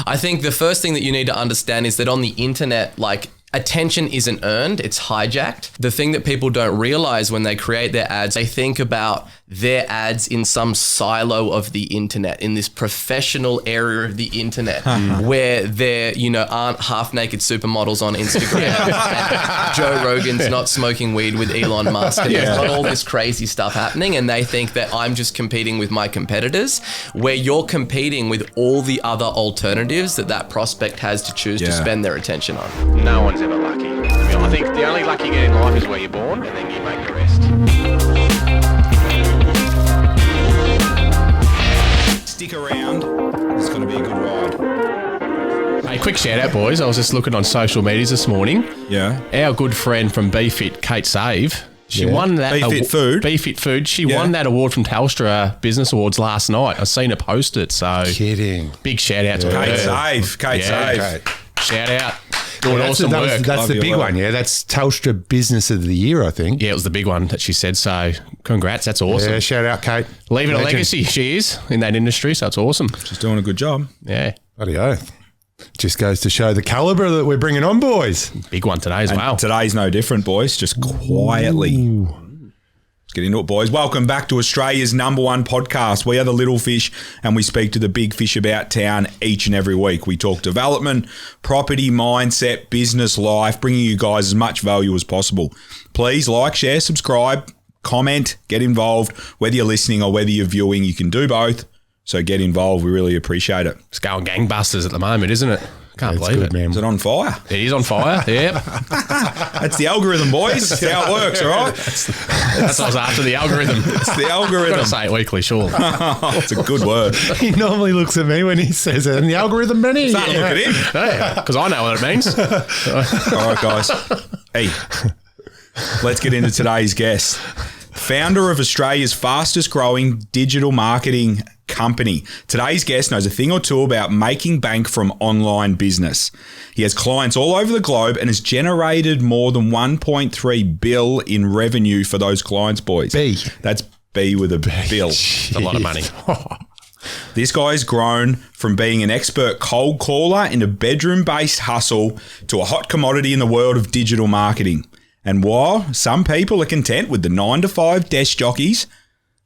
I think the first thing that you need to understand is that on the internet, like, attention isn't earned, it's hijacked. The thing that people don't realize when they create their ads, they think about their ads in some silo of the internet, in this professional area of the internet, where there, aren't half-naked supermodels on Instagram and Joe Rogan's not smoking weed with Elon Musk. And there's not all this crazy stuff happening, and they think that I'm just competing with my competitors, where you're competing with all the other alternatives that prospect has to choose to spend their attention on. No one's ever lucky. I think the only luck you get in life is where you're born, and then you make the rest. Stick around. It's going to be a good ride. Hey, quick shout out, boys. I was just looking on social medias this morning. Yeah. Our good friend from BeFit, Kate Save, she won that BeFit Food. BeFit Food. She won that award from Telstra Business Awards last night. I seen her post it. So kidding. Big shout out to her. Kate Save. Shout out. Doing awesome work. That's the big one, yeah. That's Telstra Business of the Year, I think. Yeah, it was the big one that she said. So congrats, that's awesome. Yeah, shout out, Kate. Leaving a legacy, she is, in that industry, so it's awesome. She's doing a good job. Yeah. Bloody oath. Just goes to show the calibre that we're bringing on, boys. Big one today as well. Today's no different, boys. Just quietly. Let's get into it, boys. Welcome back to Australia's #1 podcast. We are the little fish, and we speak to the big fish about town each and every week. We talk development, property, mindset, business, life, bringing you guys as much value as possible. Please like, share, subscribe, comment, get involved. Whether you're listening or whether you're viewing, you can do both. So get involved. We really appreciate it. It's going gangbusters at the moment, isn't it? Can't believe it. Man. Is it on fire? It is on fire, yeah. That's the algorithm, boys. That's how it works, all right? That's what I was after, the algorithm. It's the algorithm. Got to say it weekly, sure. It's a good word. He normally looks at me when he says it, and the algorithm, Benny. Look at him. Because I know what it means. All right, guys. Hey, let's get into today's guest. Founder of Australia's fastest growing digital marketing company. Today's guest knows a thing or two about making bank from online business. He has clients all over the globe and has generated more than 1.3 bill in revenue for those clients, boys. B. That's B with a bill. It's a lot of money. This guy's grown from being an expert cold caller in a bedroom-based hustle to a hot commodity in the world of digital marketing. And while some people are content with the 9-to-5 desk jockeys,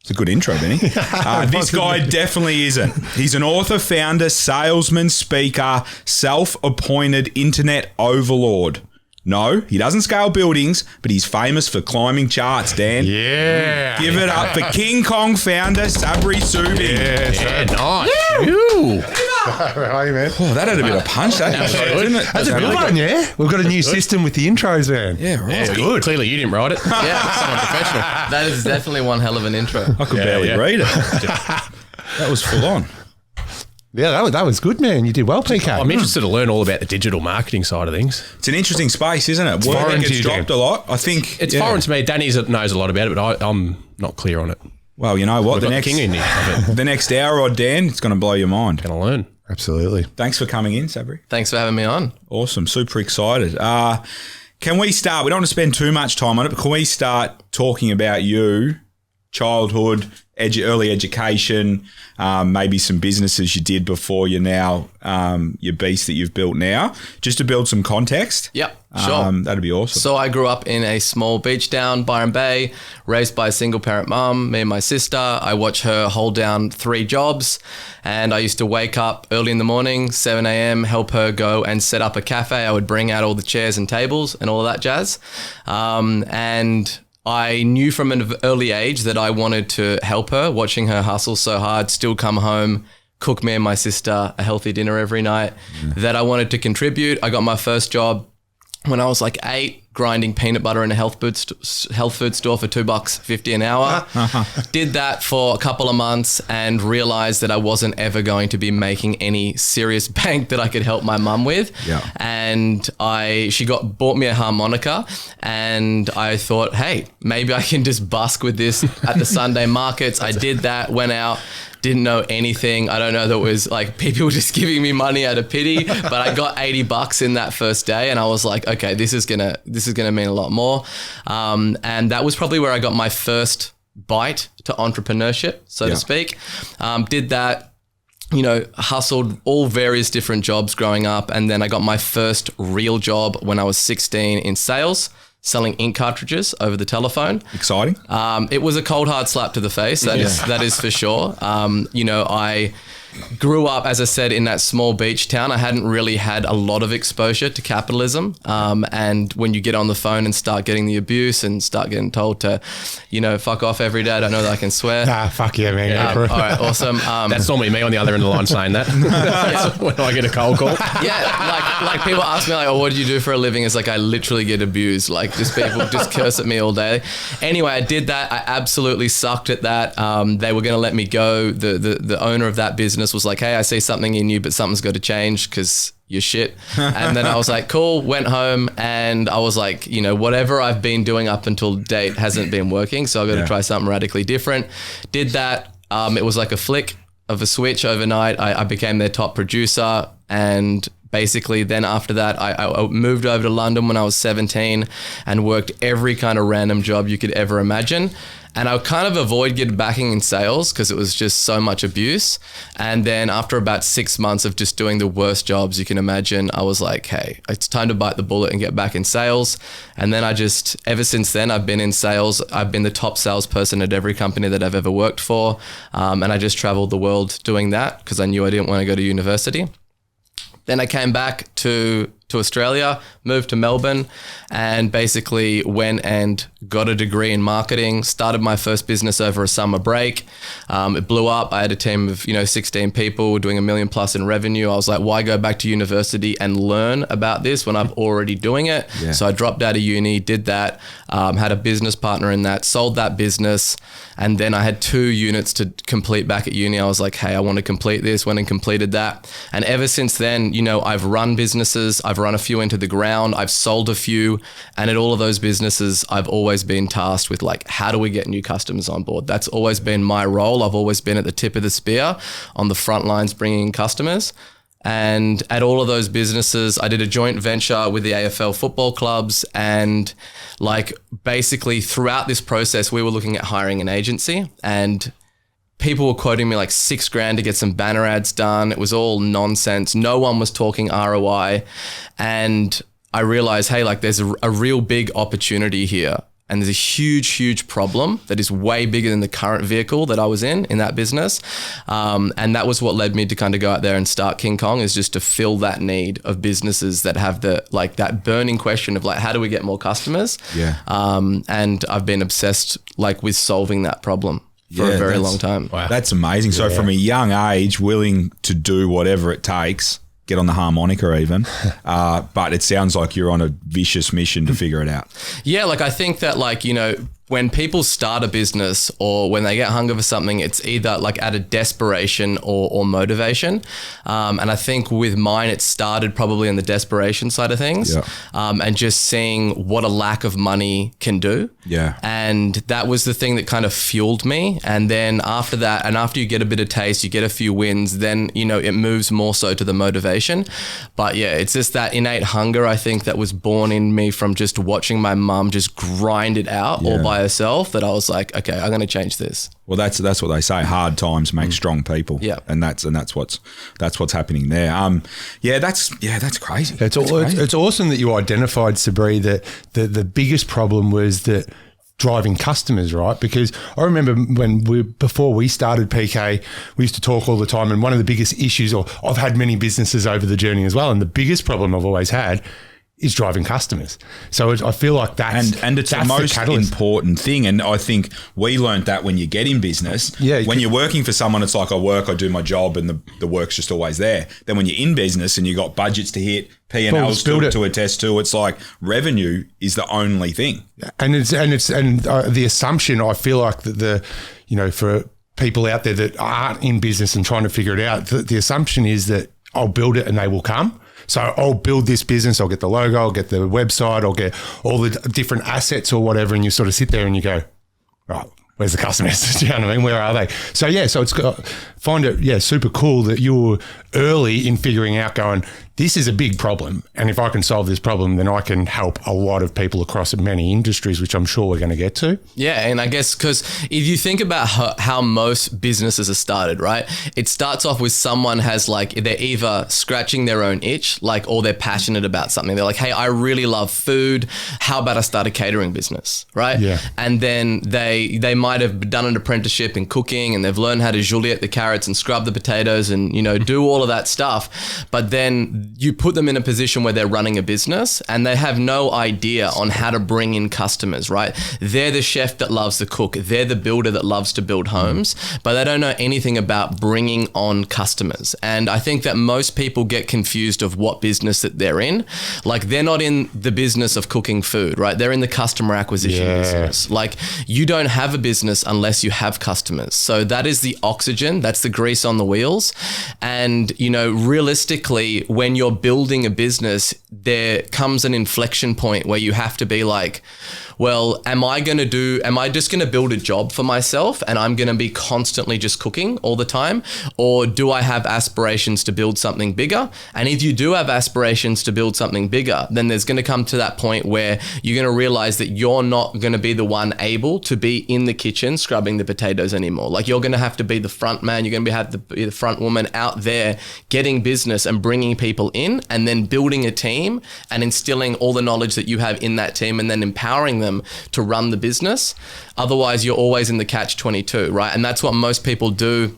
it's a good intro, Benny. This guy definitely isn't. He's an author, founder, salesman, speaker, self-appointed internet overlord. No, he doesn't scale buildings, but he's famous for climbing charts, Dan. Yeah. Give it up for King Kong founder, Sabri Suby. Yeah, nice. Ew. Hey, man. Oh, that had a bit of punch, that didn't it? That's a good one, yeah. We've got a new system with the intros, man. Yeah, right. Yeah, good. Clearly you didn't write it. Yeah, Someone professional. that is definitely one hell of an intro. I could barely read it. That was full on. Yeah, that was good, man. You did well, PK. I'm interested to learn all about the digital marketing side of things. It's an interesting space, isn't it? Word foreign gets to you, dropped Dan. a lot. I think It's foreign to me. Danny knows a lot about it, but I'm not clear on it. Well, you know what? We've got the king in here. The next hour or Dan, it's going to blow your mind. Going to learn. Absolutely. Thanks for coming in, Sabri. Thanks for having me on. Awesome. Super excited. Can we start? We don't want to spend too much time on it, but can we start talking about you, childhood, early education, maybe some businesses you did before you're now, your beast that you've built now, just to build some context? Yep, sure. That'd be awesome. So I grew up in a small beach town, Byron Bay, raised by a single parent mum, me and my sister. I watched her hold down 3 jobs, and I used to wake up early in the morning, 7 a.m., help her go and set up a cafe. I would bring out all the chairs and tables and all of that jazz. And I knew from an early age that I wanted to help her, watching her hustle so hard, still come home, cook me and my sister a healthy dinner every night, that I wanted to contribute. I got my first job when I was like 8, grinding peanut butter in a health food store for $2.50 an hour. Did that for a couple of months and realized that I wasn't ever going to be making any serious bank that I could help my mum with. Yeah. And she bought me a harmonica, and I thought, hey, maybe I can just busk with this at the Sunday markets. I did that, went out, didn't know anything. I don't know that it was like people were just giving me money out of pity, but I got $80 in that first day, and I was like, okay, this is gonna mean a lot more. And that was probably where I got my first bite to entrepreneurship, so to speak. Did that. hustled all various different jobs growing up. And then I got my first real job when I was 16 in sales, selling ink cartridges over the telephone. Exciting. It was a cold, hard slap to the face. That is for sure. I grew up, as I said, in that small beach town. I hadn't really had a lot of exposure to capitalism. And when you get on the phone and start getting the abuse and start getting told to, fuck off every day, I don't know that I can swear. Nah, fuck yeah, man. All right, awesome. That's normally me on the other end of the line saying that. When I get a cold call. Yeah, like people ask me, like, oh, what do you do for a living? It's like, I literally get abused. Like, just people just curse at me all day. Anyway, I did that. I absolutely sucked at that. They were going to let me go. The owner of that business was like, hey, I see something in you, but something's got to change because you're shit. And then I was like, cool, went home, and I was like, whatever I've been doing up until date hasn't been working, so I've got to try something radically different. Did that. It was like a flick of a switch overnight. I became their top producer, and basically then after that, I moved over to London when I was 17 and worked every kind of random job you could ever imagine. And I kind of avoid getting backing in sales because it was just so much abuse. And then after about 6 months of just doing the worst jobs you can imagine, I was like, hey, it's time to bite the bullet and get back in sales. And then ever since then, I've been in sales. I've been the top salesperson at every company that I've ever worked for. And I just traveled the world doing that because I knew I didn't want to go to university. Then I came back to Australia, moved to Melbourne, and basically went and got a degree in marketing, started my first business over a summer break. It blew up. I had a team of 16 people doing $1 million plus in revenue. I was like, why go back to university and learn about this when I'm already doing it? Yeah. So I dropped out of uni, did that, had a business partner in that, sold that business, and then I had 2 units to complete back at uni. I was like, hey, I want to complete this, went and completed that. And ever since then, I've run businesses, I've run a few into the ground, I've sold a few, and at all of those businesses, I've always been tasked with like, how do we get new customers on board? That's always been my role. I've always been at the tip of the spear on the front lines bringing in customers. And at all of those businesses, I did a joint venture with the AFL football clubs. And like basically throughout this process, we were looking at hiring an agency, and people were quoting me like $6,000 to get some banner ads done. It was all nonsense. No one was talking ROI. And I realized, hey, like there's a real big opportunity here. And there's a huge, huge problem that is way bigger than the current vehicle that I was in that business. And that was what led me to kind of go out there and start King Kong, is just to fill that need of businesses that have that burning question of like, how do we get more customers? Yeah. And I've been obsessed like with solving that problem for a very long time. Wow. That's amazing. So from a young age, willing to do whatever it takes, get on the harmonica even, but it sounds like you're on a vicious mission to figure it out. Yeah, like I think that like, when people start a business or when they get hunger for something, it's either like out of desperation or motivation. And I think with mine, it started probably on the desperation side of things, and just seeing what a lack of money can do. Yeah. And that was the thing that kind of fueled me. And then after that, and after you get a bit of taste, you get a few wins, then, it moves more so to the motivation. But yeah, it's just that innate hunger, I think, that was born in me from just watching my mum just grind it out all by herself, that I was like, okay, I'm going to change this. Well, that's what they say. Hard times make strong people. Yeah, and that's what's happening there. That's crazy. It's awesome that you identified, Sabri, that the biggest problem was that driving customers, right? Because I remember before we started PK, we used to talk all the time, and one of the biggest issues, or I've had many businesses over the journey as well, and the biggest problem I've always had is driving customers. So I feel like that's the most important thing. And I think we learned that when you get in business, when you're working for someone, it's like I do my job and the work's just always there. Then when you're in business and you got budgets to hit, P&Ls to attest to, it's like revenue is the only thing. And the assumption, I feel like that for people out there that aren't in business and trying to figure it out, the assumption is that I'll build it and they will come. So I'll build this business, I'll get the logo, I'll get the website, I'll get all the different assets or whatever, and you sort of sit there and you go, right, where's the customers? Do you know what I mean? Where are they? So find it super cool that you're early in figuring out going, this is a big problem. And if I can solve this problem, then I can help a lot of people across many industries, which I'm sure we're going to get to. Yeah. And I guess because if you think about how most businesses are started, right? It starts off with someone has like, they're either scratching their own itch, like, or they're passionate about something. They're like, hey, I really love food. How about I start a catering business, right? Yeah. And then they might have done an apprenticeship in cooking and they've learned how to julienne the carrots and scrub the potatoes and, do all of that stuff. But then you put them in a position where they're running a business and they have no idea on how to bring in customers, right? They're the chef that loves to cook. They're the builder that loves to build homes, but they don't know anything about bringing on customers. And I think that most people get confused of what business that they're in. Like, they're not in the business of cooking food, right? They're in the customer acquisition business. Like, you don't have a business unless you have customers. So that is the oxygen. That's the grease on the wheels. And, realistically, when you're building a business, there comes an inflection point where you have to be like, well, am I just going to build a job for myself and I'm going to be constantly just cooking all the time? Or do I have aspirations to build something bigger? And if you do have aspirations to build something bigger, then there's going to come to that point where you're going to realize that you're not going to be the one able to be in the kitchen scrubbing the potatoes anymore. Like, you're going to have to be the front man. You're going to have to be the front woman out there getting business and bringing people in and then building a team and instilling all the knowledge that you have in that team and then empowering them to run the business. Otherwise, you're always in the catch-22, right? And that's what most people do.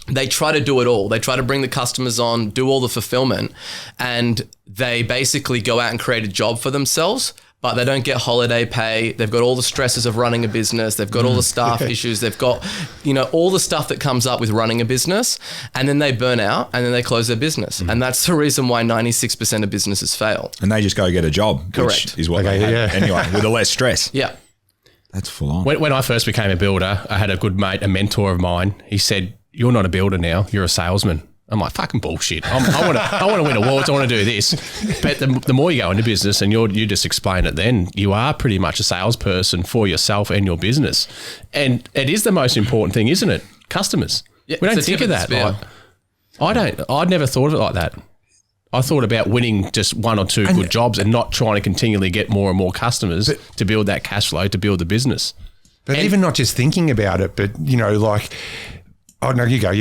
They try to do it all. They try to bring the customers on, do all the fulfillment, and they basically go out and create a job for themselves, but they don't get holiday pay. They've got all the stresses of running a business. They've got all the staff issues. They've got, all the stuff that comes up with running a business, and then they burn out and then they close their business. And that's the reason why 96% of businesses fail. And they just go get a job. Correct. Which is what they had anyway, with the less stress. Yeah. That's full on. When I first became a builder, I had a good mate, a mentor of mine. He said, "You're not a builder now, you're a salesman." I'm like, fucking bullshit. I want to win awards. I want to do this. But the more you go into business, and you just explain it then, you are pretty much a salesperson for yourself and your business. And it is the most important thing, isn't it? Customers. Yeah, we don't think of that. I'd never thought of it like that. I thought about winning just one or two good jobs and not trying to continually get more and more customers to build that cash flow, to build the business. But even not just thinking about it, but, oh, no, you go.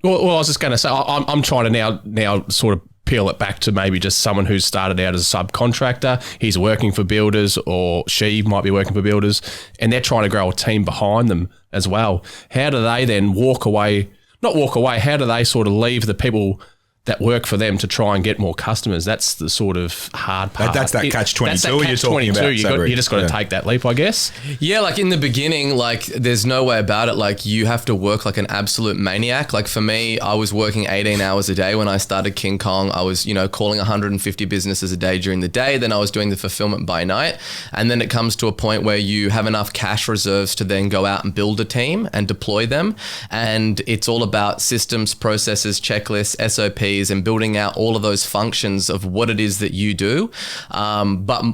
Well, I was just going to say, I'm trying to now sort of peel it back to maybe just someone who's started out as a subcontractor. He's working for builders, or she might be working for builders, and they're trying to grow a team behind them as well. How do they then how do they sort of leave the people that work for them to try and get more customers? That's the sort of hard part. That's that catch-22 you're talking about, You just got to take that leap, I guess. Yeah, like in the beginning, like there's no way about it. Like, you have to work like an absolute maniac. Like, for me, I was working 18 hours a day when I started King Kong. I was, calling 150 businesses a day during the day. Then I was doing the fulfillment by night. And then it comes to a point where you have enough cash reserves to then go out and build a team and deploy them. And it's all about systems, processes, checklists, SOPs, and building out all of those functions of what it is that you do. But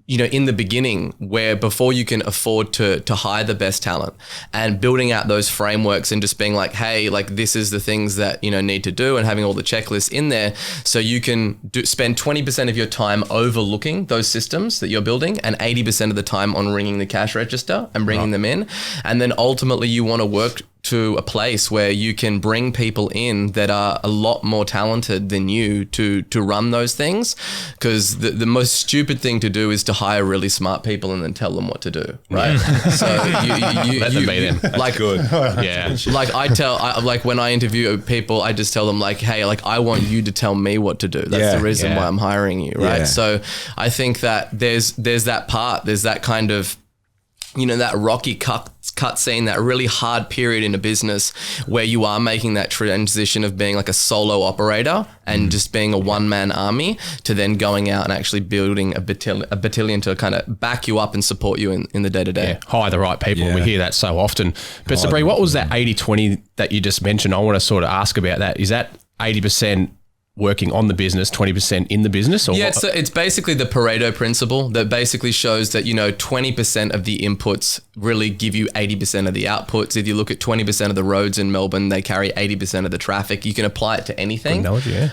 in the beginning, where before you can afford to hire the best talent, and building out those frameworks and just being like, hey, like, this is the things that need to do, and having all the checklists in there, so you can spend 20% of your time overlooking those systems that you're building and 80% of the time on ringing the cash register and bringing them in. And then ultimately you want to work to a place where you can bring people in that are a lot more talented than you to run those things. Because the most stupid thing to do is to hire really smart people and then tell them what to do, right? So you let them be them. Like, good. Yeah. Like when I interview people, I just tell them like, hey, like, I want you to tell me what to do. That's the reason why I'm hiring you, right? Yeah. So I think that there's that part, there's that kind of, that rocky cut scene, that really hard period in a business where you are making that transition of being like a solo operator and just being a one-man army to then going out and actually building a battalion to kind of back you up and support you in the day-to-day. Yeah, hire the right people. We hear that so often. But Sabri, what was that 80-20 that you just mentioned? I want to sort of ask about that. Is that 80% working on the business, 20% in the business? Or Yeah, it's basically the Pareto principle that basically shows that, 20% of the inputs really give you 80% of the outputs. If you look at 20% of the roads in Melbourne, they carry 80% of the traffic. You can apply it to anything. Good analogy, yeah.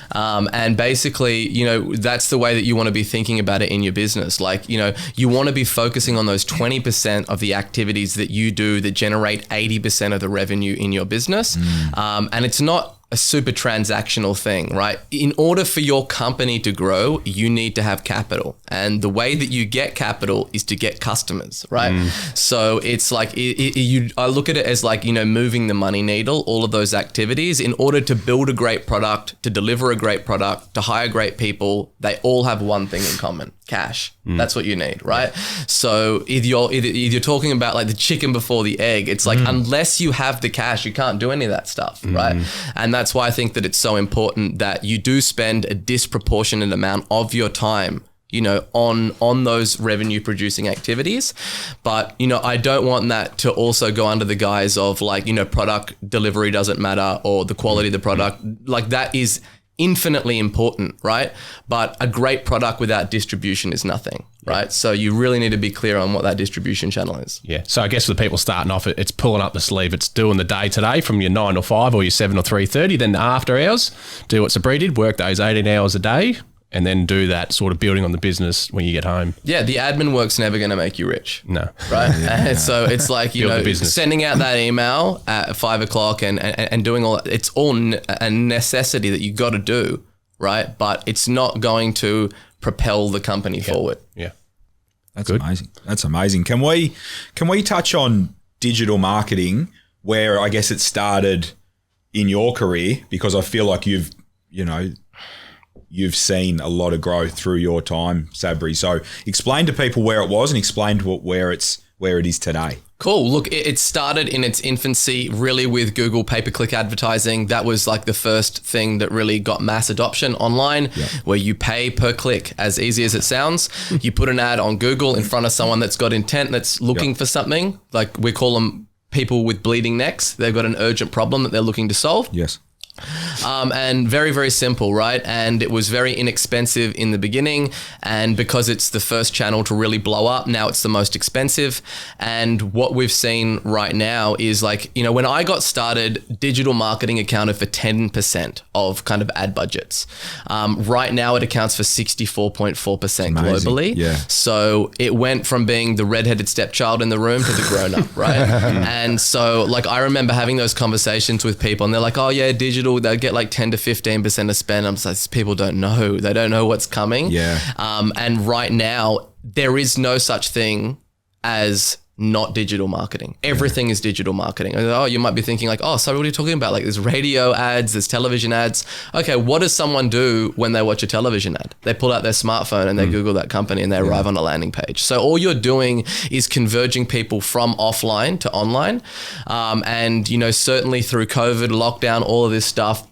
And basically, that's the way that you want to be thinking about it in your business. Like, you want to be focusing on those 20% of the activities that you do that generate 80% of the revenue in your business. And it's not a super transactional thing, right? In order for your company to grow, you need to have capital. And the way that you get capital is to get customers, right? So it's like, I look at it as like, moving the money needle, all of those activities in order to build a great product, to deliver a great product, to hire great people. They all have one thing in common: cash. That's what you need, right? So if you're talking about like the chicken before the egg, it's like, unless you have the cash, you can't do any of that stuff, right? And that's why I think that it's so important that you do spend a disproportionate amount of your time, on those revenue producing activities. But, I don't want that to also go under the guise of like, product delivery doesn't matter, or the quality of the product. Like, that is infinitely important, right? But a great product without distribution is nothing, right? So you really need to be clear on what that distribution channel is. Yeah. So I guess for the people starting off, it's pulling up the sleeve. It's doing the day today from your 9 or 5 or your 7 or 3:30. Then the after hours, do what Sabri did, work those 18 hours a day, and then do that sort of building on the business when you get home. Yeah, the admin work's never going to make you rich. No. Right? And so it's like, Build the business. sending out that email at 5 o'clock and doing all that. It's all a necessity that you got to do, right? But it's not going to propel the company forward. Yeah. That's amazing. That's amazing. Can we touch on digital marketing, where I guess it started in your career? Because I feel like you've seen a lot of growth through your time, Sabri. So explain to people where it was and explain to where it is today. Cool. Look, it started in its infancy really with Google pay-per-click advertising. That was like the first thing that really got mass adoption online, where you pay per click. As easy as it sounds, you put an ad on Google in front of someone that's got intent, that's looking for something. Like, we call them people with bleeding necks. They've got an urgent problem that they're looking to solve. Yes. And very, very simple, right? And it was very inexpensive in the beginning. And because it's the first channel to really blow up, now it's the most expensive. And what we've seen right now is like, when I got started, digital marketing accounted for 10% of kind of ad budgets. Right now it accounts for 64.4% globally. Yeah. So it went from being the redheaded stepchild in the room to the grown up, right? And so like, I remember having those conversations with people and they're like, oh yeah, digital, they'll get like 10 to 15% of spend. I'm just like, people don't know. They don't know what's coming. Yeah. And right now, there is no such thing as not digital marketing. Everything is digital marketing. Oh, you might be thinking like, oh, so what are you talking about? Like, there's radio ads, there's television ads. Okay, what does someone do when they watch a television ad? They pull out their smartphone and they Google that company and they arrive on a landing page. So all you're doing is converging people from offline to online. And, certainly through COVID, lockdown, all of this stuff,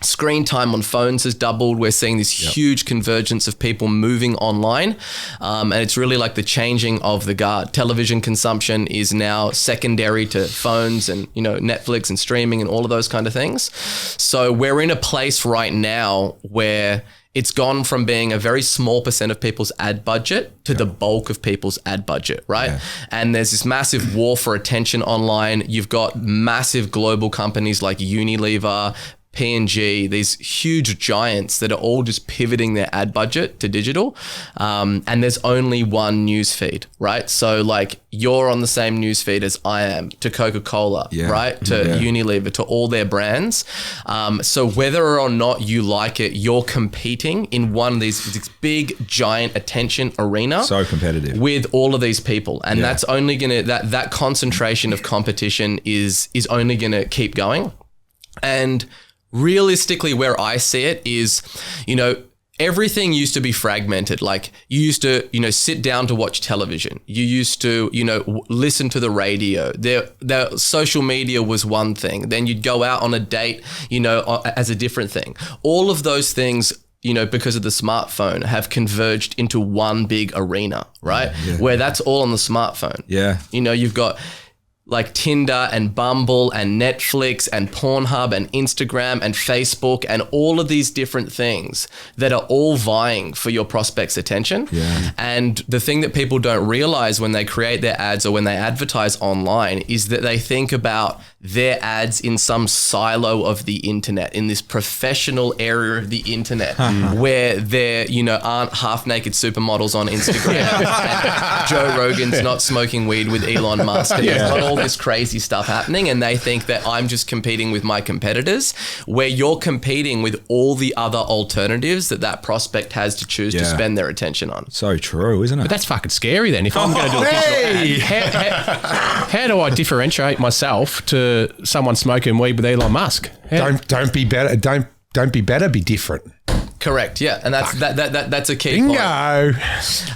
screen time on phones has doubled. We're seeing this huge convergence of people moving online. And it's really like the changing of the guard. Television consumption is now secondary to phones and, Netflix and streaming and all of those kind of things. So we're in a place right now where it's gone from being a very small percent of people's ad budget to the bulk of people's ad budget, right? Yeah. And there's this massive war for attention online. You've got massive global companies like Unilever, P&G, these huge giants that are all just pivoting their ad budget to digital. And there's only one news feed, right? So like, you're on the same news feed as I am to Coca-Cola, right? To Unilever, to all their brands. So whether or not you like it, you're competing in one of this big giant attention arena. So competitive. With all of these people. And that's only gonna, that concentration of competition is only gonna keep going. And realistically, where I see it is, everything used to be fragmented. Like, you used to, sit down to watch television. You used to, listen to the radio. The social media was one thing. Then you'd go out on a date, as a different thing. All of those things, because of the smartphone, have converged into one big arena, right? Yeah. Where that's all on the smartphone. Yeah. You've got like Tinder and Bumble and Netflix and Pornhub and Instagram and Facebook and all of these different things that are all vying for your prospect's attention. Yeah. And the thing that people don't realize when they create their ads or when they advertise online is that they think about their ads in some silo of the internet, in this professional area of the internet where there, aren't half-naked supermodels on Instagram and Joe Rogan's not smoking weed with Elon Musk. And there's not all this crazy stuff happening, and they think that I'm just competing with my competitors, where you're competing with all the other alternatives that prospect has to choose to spend their attention on. So true, isn't it? But that's fucking scary then. If I'm going to do a digital ad, how do I differentiate myself to someone smoking weed with Elon Musk? Don't be better. Don't be better. Be different. Correct. Yeah, and that's a key Bingo.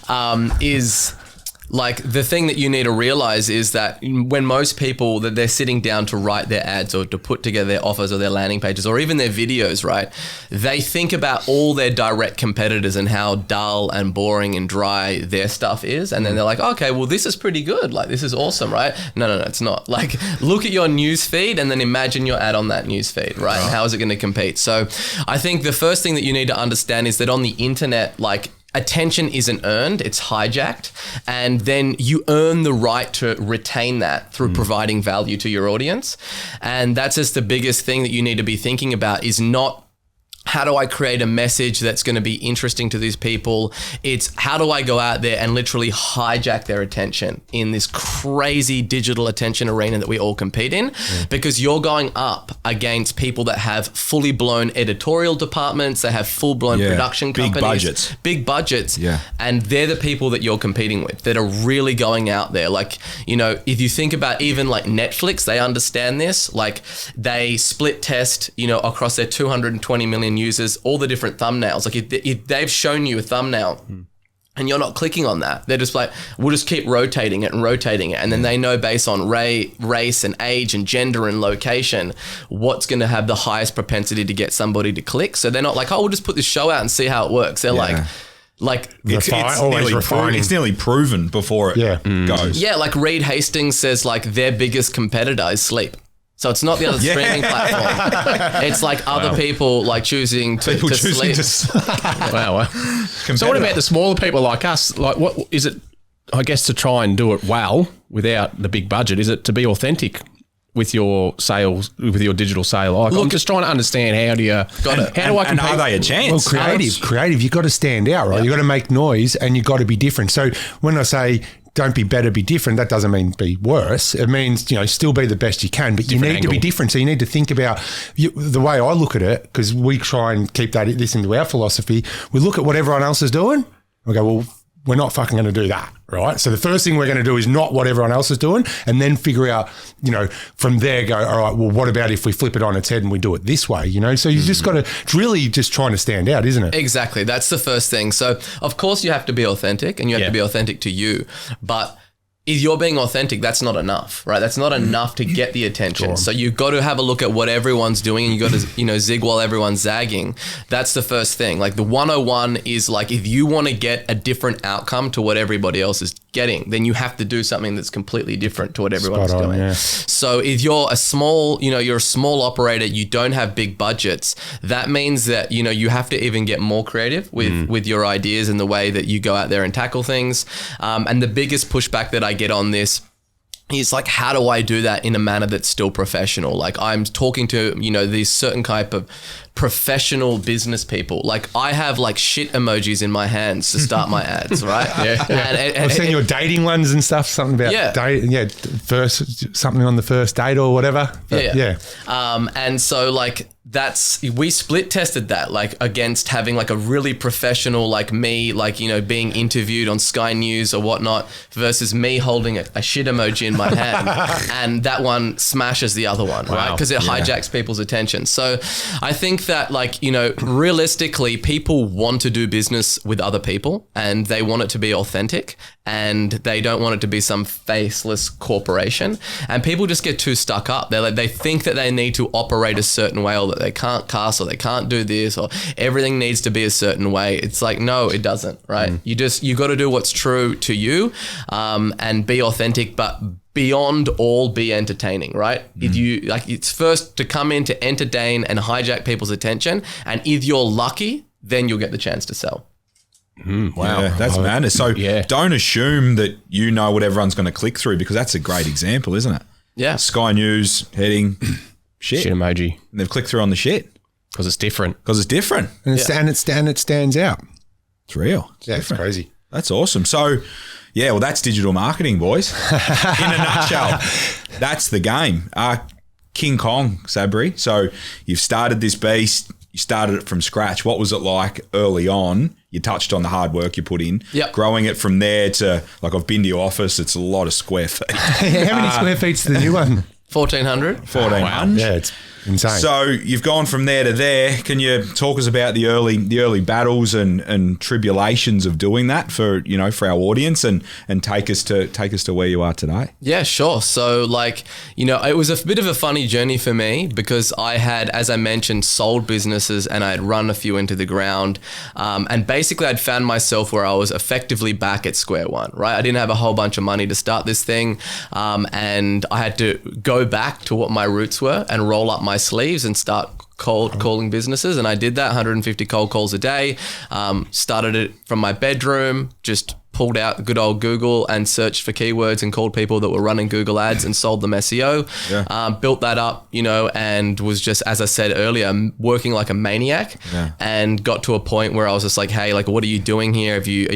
point. Is like the thing that you need to realize is that when most people that they're sitting down to write their ads or to put together their offers or their landing pages or even their videos, right? They think about all their direct competitors and how dull and boring and dry their stuff is. And then they're like, okay, well, this is pretty good. Like, this is awesome, right? No, it's not. Like, look at your news feed and then imagine your ad on that news feed, right? And how is it going to compete? So I think the first thing that you need to understand is that on the internet, like, attention isn't earned, it's hijacked. And then you earn the right to retain that through providing value to your audience. And that's just the biggest thing that you need to be thinking about is not how do I create a message that's going to be interesting to these people? It's how do I go out there and literally hijack their attention in this crazy digital attention arena that we all compete in? Because you're going up against people that have fully blown editorial departments, they have full blown production companies, big budgets, and they're the people that you're competing with that are really going out there. Like, if you think about even like Netflix, they understand this. Like, they split test, across their 220 million users, all the different thumbnails. Like, if they've shown you a thumbnail and you're not clicking on that, they're just like, we'll just keep rotating it. And then they know based on race and age and gender and location, what's going to have the highest propensity to get somebody to click. So they're not like, oh, we'll just put this show out and see how it works. They're like it's nearly proven before it goes. Yeah, like Reed Hastings says, like, their biggest competitor is sleep. So it's not the other streaming platform. It's like other people like choosing to sleep. Wow. So what about the smaller people like us? Like, what is it, I guess, to try and do it well without the big budget? Is it to be authentic with your sales, with your digital sale? I'm just trying to understand how do I compete? And are they a chance? Well, creative, you've got to stand out, right? You've got to make noise and you've got to be different. So when I say don't be better, be different, that doesn't mean be worse. It means, still be the best you can, but you need to be different. So you need to think about the way I look at it, because we try and keep this into our philosophy. We look at what everyone else is doing. We go, well, we're not fucking going to do that, right? So the first thing we're going to do is not what everyone else is doing, and then figure out, from there go, all right, well, what about if we flip it on its head and we do it this way, So you just got to, it's really just trying to stand out, isn't it? Exactly. That's the first thing. So of course you have to be authentic and you have to be authentic to you, but if you're being authentic, that's not enough, right? That's not enough to get the attention. So you've got to have a look at what everyone's doing and you got to, zig while everyone's zagging. That's the first thing. Like, the 101 is like, if you want to get a different outcome to what everybody else is getting, then you have to do something that's completely different to what everyone's doing. Yeah. So if you're a small, you're a small operator, you don't have big budgets, that means that, you have to even get more creative with your ideas and the way that you go out there and tackle things. And the biggest pushback that I get on this is like, how do I do that in a manner that's still professional? Like, I'm talking to, these certain type of professional business people. Like, I have like shit emojis in my hands to start my ads, right? I've seen your dating ones and stuff, something about something on the first date or whatever. And so like, we split tested that like against having like a really professional, like me, like, being interviewed on Sky News or whatnot, versus me holding a shit emoji in my hand. And that one smashes the other one, right? Because it hijacks people's attention. So I think that, like, realistically, people want to do business with other people and they want it to be authentic and they don't want it to be some faceless corporation. And people just get too stuck up. They think that they need to operate a certain way, or that they can't cast, or they can't do this, or everything needs to be a certain way. It's like, no, it doesn't, right? You got to do what's true to you, and be authentic, but beyond all be entertaining, right? If you like, it's first to come in to entertain and hijack people's attention, and if you're lucky, then you'll get the chance to sell. Wow, yeah, that's madness. So don't assume that you know what everyone's going to click through, because that's a great example, isn't it? Yeah. Sky News heading shit emoji, and they've clicked through on the shit because it's different. And it stands out. It's real. Yeah, it's crazy. That's awesome. So, yeah, well, that's digital marketing, boys. In a nutshell, that's the game. King Kong, Sabri. So you've started this beast. You started it from scratch. What was it like early on? You touched on the hard work you put in. Yep. Growing it from there to, like, I've been to your office. It's a lot of square feet. How many square feet's the new one? 1,400. 1,400. Yeah, it's insane. So you've gone from there to there. Can you talk us about the early battles and tribulations of doing that for our audience, and take us to where you are today? Yeah, sure. So it was a bit of a funny journey for me, because I had, as I mentioned, sold businesses and I had run a few into the ground. And basically I'd found myself where I was effectively back at square one, right? I didn't have a whole bunch of money to start this thing. And I had to go back to what my roots were and roll up my sleeves and start calling businesses. And I did that, 150 cold calls a day. Started it from my bedroom, just pulled out good old Google and searched for keywords and called people that were running Google ads and sold them SEO. Yeah. Built that up, and was just, as I said earlier, working like a maniac. Yeah. And got to a point where I was just like, hey, like, what are you doing here? Are you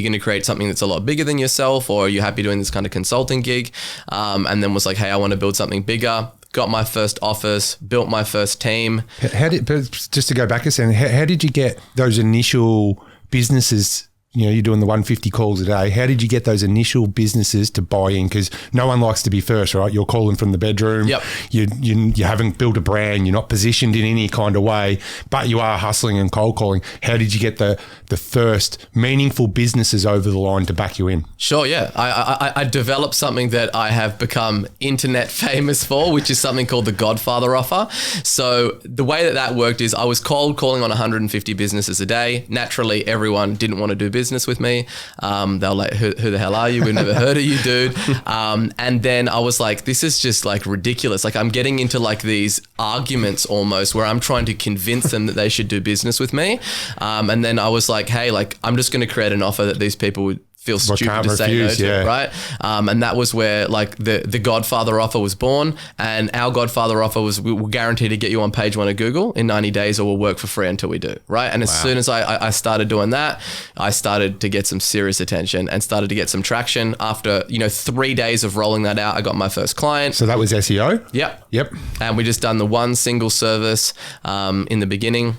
going to create something that's a lot bigger than yourself, or are you happy doing this kind of consulting gig? And then was like, hey, I want to build something bigger. Got my first office, built my first team. Just to go back a second, how did you get those initial businesses? You're doing the 150 calls a day. How did you get those initial businesses to buy in? Because no one likes to be first, right? You're calling from the bedroom. Yep. You haven't built a brand. You're not positioned in any kind of way, but you are hustling and cold calling. How did you get the first meaningful businesses over the line to back you in? Sure, yeah. I developed something that I have become internet famous for, which is something called the Godfather Offer. So the way that worked is I was cold calling on 150 businesses a day. Naturally, everyone didn't want to do business with me. They were like, who the hell are you? We've never heard of you, dude. And then I was like, this is just like ridiculous. Like, I'm getting into like these arguments almost where I'm trying to convince them that they should do business with me. And then I was like, hey, like, I'm just going to create an offer that these people would feel stupid to say no to, right? And that was where like the Godfather Offer was born. And our Godfather Offer was, we were guaranteed to get you on page 1 of Google in 90 days, or we'll work for free until we do, right? And as soon as I started doing that, I started to get some serious attention and started to get some traction. After 3 days of rolling that out, I got my first client. So that was SEO? Yep. And we just done the one single service in the beginning.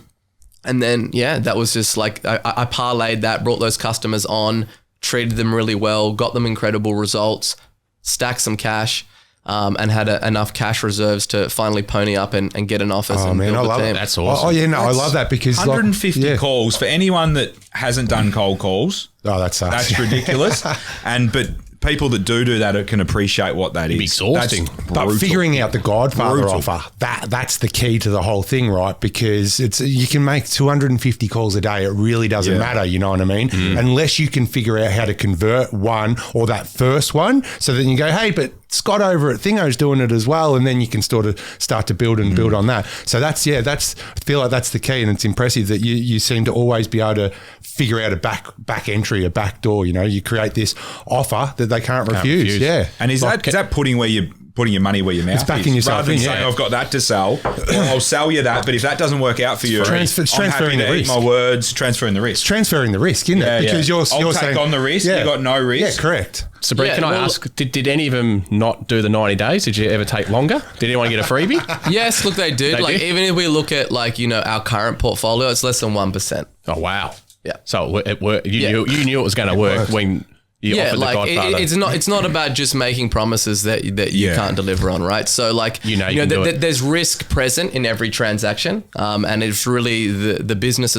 And then, that was just like, I parlayed that, brought those customers on, treated them really well, got them incredible results, stacked some cash, and had enough cash reserves to finally pony up and get an office and build a team. That's awesome. I love that, because 150 calls for anyone that hasn't done cold calls. Oh, that sucks. That's ridiculous. But people that do that can appreciate what that is. Exhausting. But figuring out the Godfather Offer, that's the key to the whole thing, right? Because you can make 250 calls a day. It really doesn't matter, you know what I mean? Unless you can figure out how to convert one, or that first one, so then you go, hey, but Scott over at Thingo's doing it as well, and then you can start to build on that. So I feel like that's the key, and it's impressive that you seem to always be able to figure out a back entry, a back door. You create this offer that they can't refuse. Yeah. And is that putting your money where your mouth is? It's backing yourself rather than in, saying, I've got that to sell, I'll sell you that, but if that doesn't work out for you, I'm happy to eat my words, transferring the risk. It's transferring the risk, isn't it? Because you're take saying, on the risk, you got no risk. Yeah, correct. Sabri, can I ask, did any of them not do the 90 days? Did you ever take longer? Did anyone get a freebie? Yes, look, they did. Even if we look at our current portfolio, it's less than 1%. Oh, wow. Yeah. So it worked. You knew it was going to work when you offered the Godfather. It's not about just making promises that you can't deliver on, right? So there's risk present in every transaction, and it's really the business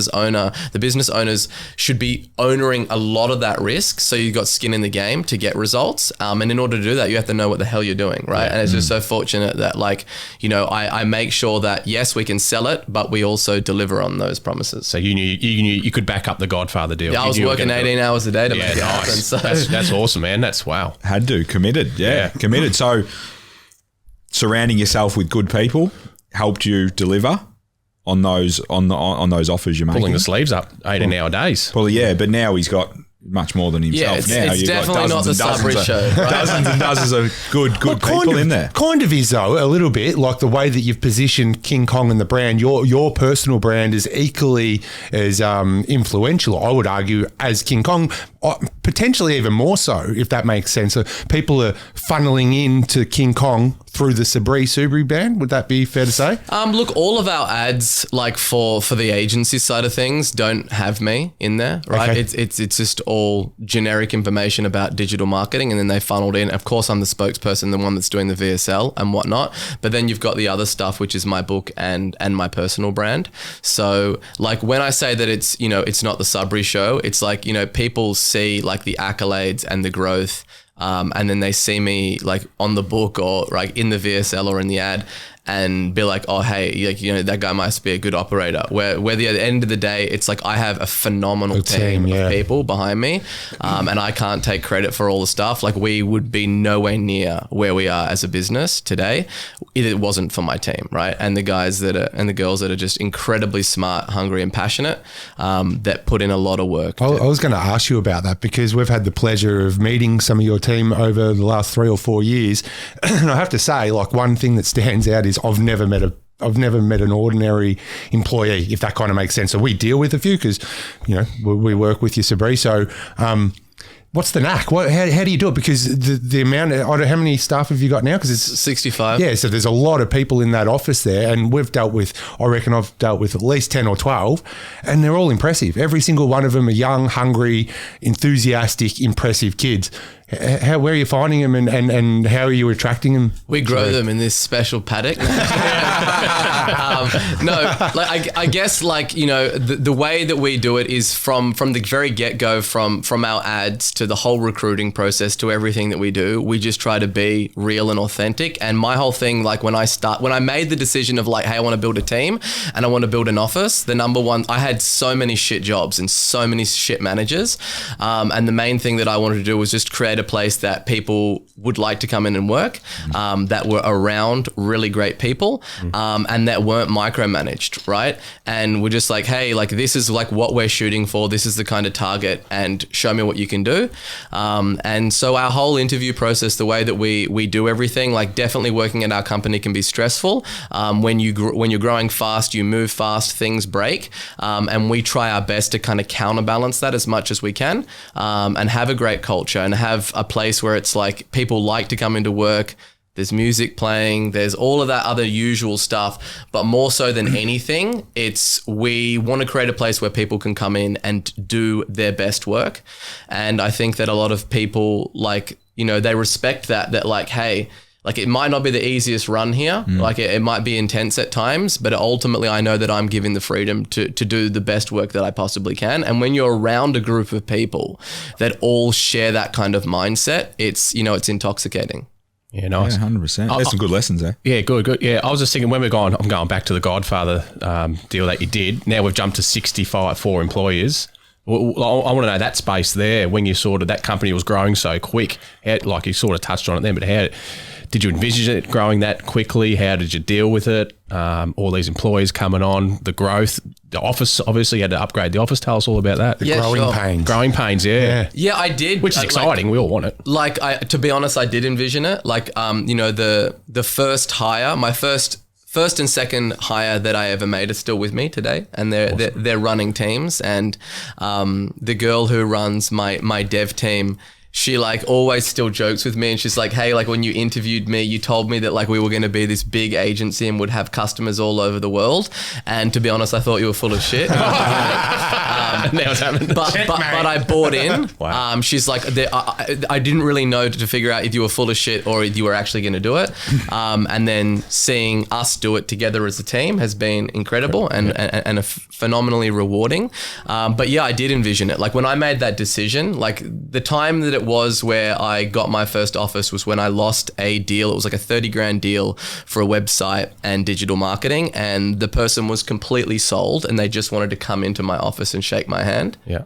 owners should be owning a lot of that risk. So you've got skin in the game to get results, and in order to do that, you have to know what the hell you're doing, right? And it's just so fortunate that I make sure that yes, we can sell it, but we also deliver on those promises. So you knew you could back up the Godfather deal. Yeah, I was working 18 hours a day to make it happen. So That's awesome, man. That's wow. Had to. Committed. Yeah. Committed. So surrounding yourself with good people helped you deliver on those on those offers you're making. Pulling the sleeves up 18-hour days. Well, yeah, but now he's got much more than himself. Yeah, it's definitely not the Sabri show. Right? Dozens and dozens of good people in there. Kind of is though, a little bit, like the way that you've positioned King Kong and the brand. Your personal brand is equally as influential, I would argue, as King Kong. Potentially even more so, if that makes sense. So people are funneling into King Kong through the Sabri Suby brand. Would that be fair to say? Look, all of our ads, like for the agency side of things, don't have me in there, right? Okay. It's just all generic information about digital marketing, and then they funneled in. Of course, I'm the spokesperson, the one that's doing the VSL and whatnot. But then you've got the other stuff, which is my book and my personal brand. So, like when I say that it's it's not the Sabri show, it's like people see like the accolades and the growth, and then they see me like on the book or like in the VSL or in the ad and be like, oh, hey, like, that guy must be a good operator. Where at the end of the day, it's like I have a phenomenal team of people behind me, and I can't take credit for all the stuff. Like we would be nowhere near where we are as a business today if it wasn't for my team, right? And the guys and the girls that are just incredibly smart, hungry, and passionate, that put in a lot of work. I was going to ask you about that because we've had the pleasure of meeting some of your team over the last 3 or 4 years, and I have to say, like one thing that stands out is I've never met an ordinary employee, if that kind of makes sense. So we deal with a few because, we work with you, Sabri. So what's the knack? How do you do it? Because the amount, I don't know, how many staff have you got now? Because it's 65. Yeah, so there's a lot of people in that office there, and I've dealt with at least 10 or 12, and they're all impressive. Every single one of them are young, hungry, enthusiastic, impressive kids. Where are you finding them, and how are you attracting them? We grow them in this special paddock. I guess the way that we do it is from the very get-go, from our ads to the whole recruiting process to everything that we do. We just try to be real and authentic. And my whole thing, like when I made the decision of like, hey, I want to build a team and I want to build an office, the number one, I had so many shit jobs and so many shit managers. And the main thing that I wanted to do was just create a place that people would like to come in and work, that were around really great people, and that weren't micromanaged, right? And we're just like, hey, like this is like what we're shooting for. This is the kind of target, and show me what you can do. And so our whole interview process, the way that we do everything, like definitely working at our company can be stressful. When you're growing fast, you move fast, things break, and we try our best to kind of counterbalance that as much as we can, and have a great culture and have a place where it's like people like to come into work. There's music playing, there's all of that other usual stuff, but more so than anything, we want to create a place where people can come in and do their best work. And I think that a lot of people they respect that like, hey, like it might not be the easiest run here, like it might be intense at times, but ultimately I know that I'm given the freedom to do the best work that I possibly can. And when you're around a group of people that all share that kind of mindset, it's intoxicating. Yeah, nice. Yeah, 100%. That's some good lessons there. Yeah, good. Yeah, I was just thinking I'm going back to the Godfather deal that you did. Now we've jumped to 64 employees. Well, I want to know that space there when you that company was growing so quick. Like you sort of touched on it then, but how did you envision it growing that quickly? How did you deal with it? All these employees coming on, the growth, the office, obviously you had to upgrade the office. Tell us all about that. Growing pains, yeah. Yeah, I did. Which is exciting. We all want it. To be honest, I did envision it. The first hire, my first and second hire that I ever made is still with me today, and they're running teams. And the girl who runs my dev team, she always still jokes with me, and she's like, hey, when you interviewed me, you told me that we were going to be this big agency and would have customers all over the world. And to be honest, I thought you were full of shit. Now it's happened. But I bought in. Wow. She's like, I didn't really know to figure out if you were full of shit or if you were actually going to do it. And then seeing us do it together as a team has been incredible and phenomenally rewarding. But yeah, I did envision it. When I made that decision, the time that it was where I got my first office was when I lost a deal. It was a $30,000 deal for a website and digital marketing, and the person was completely sold and they just wanted to come into my office and shake my hand. Yeah.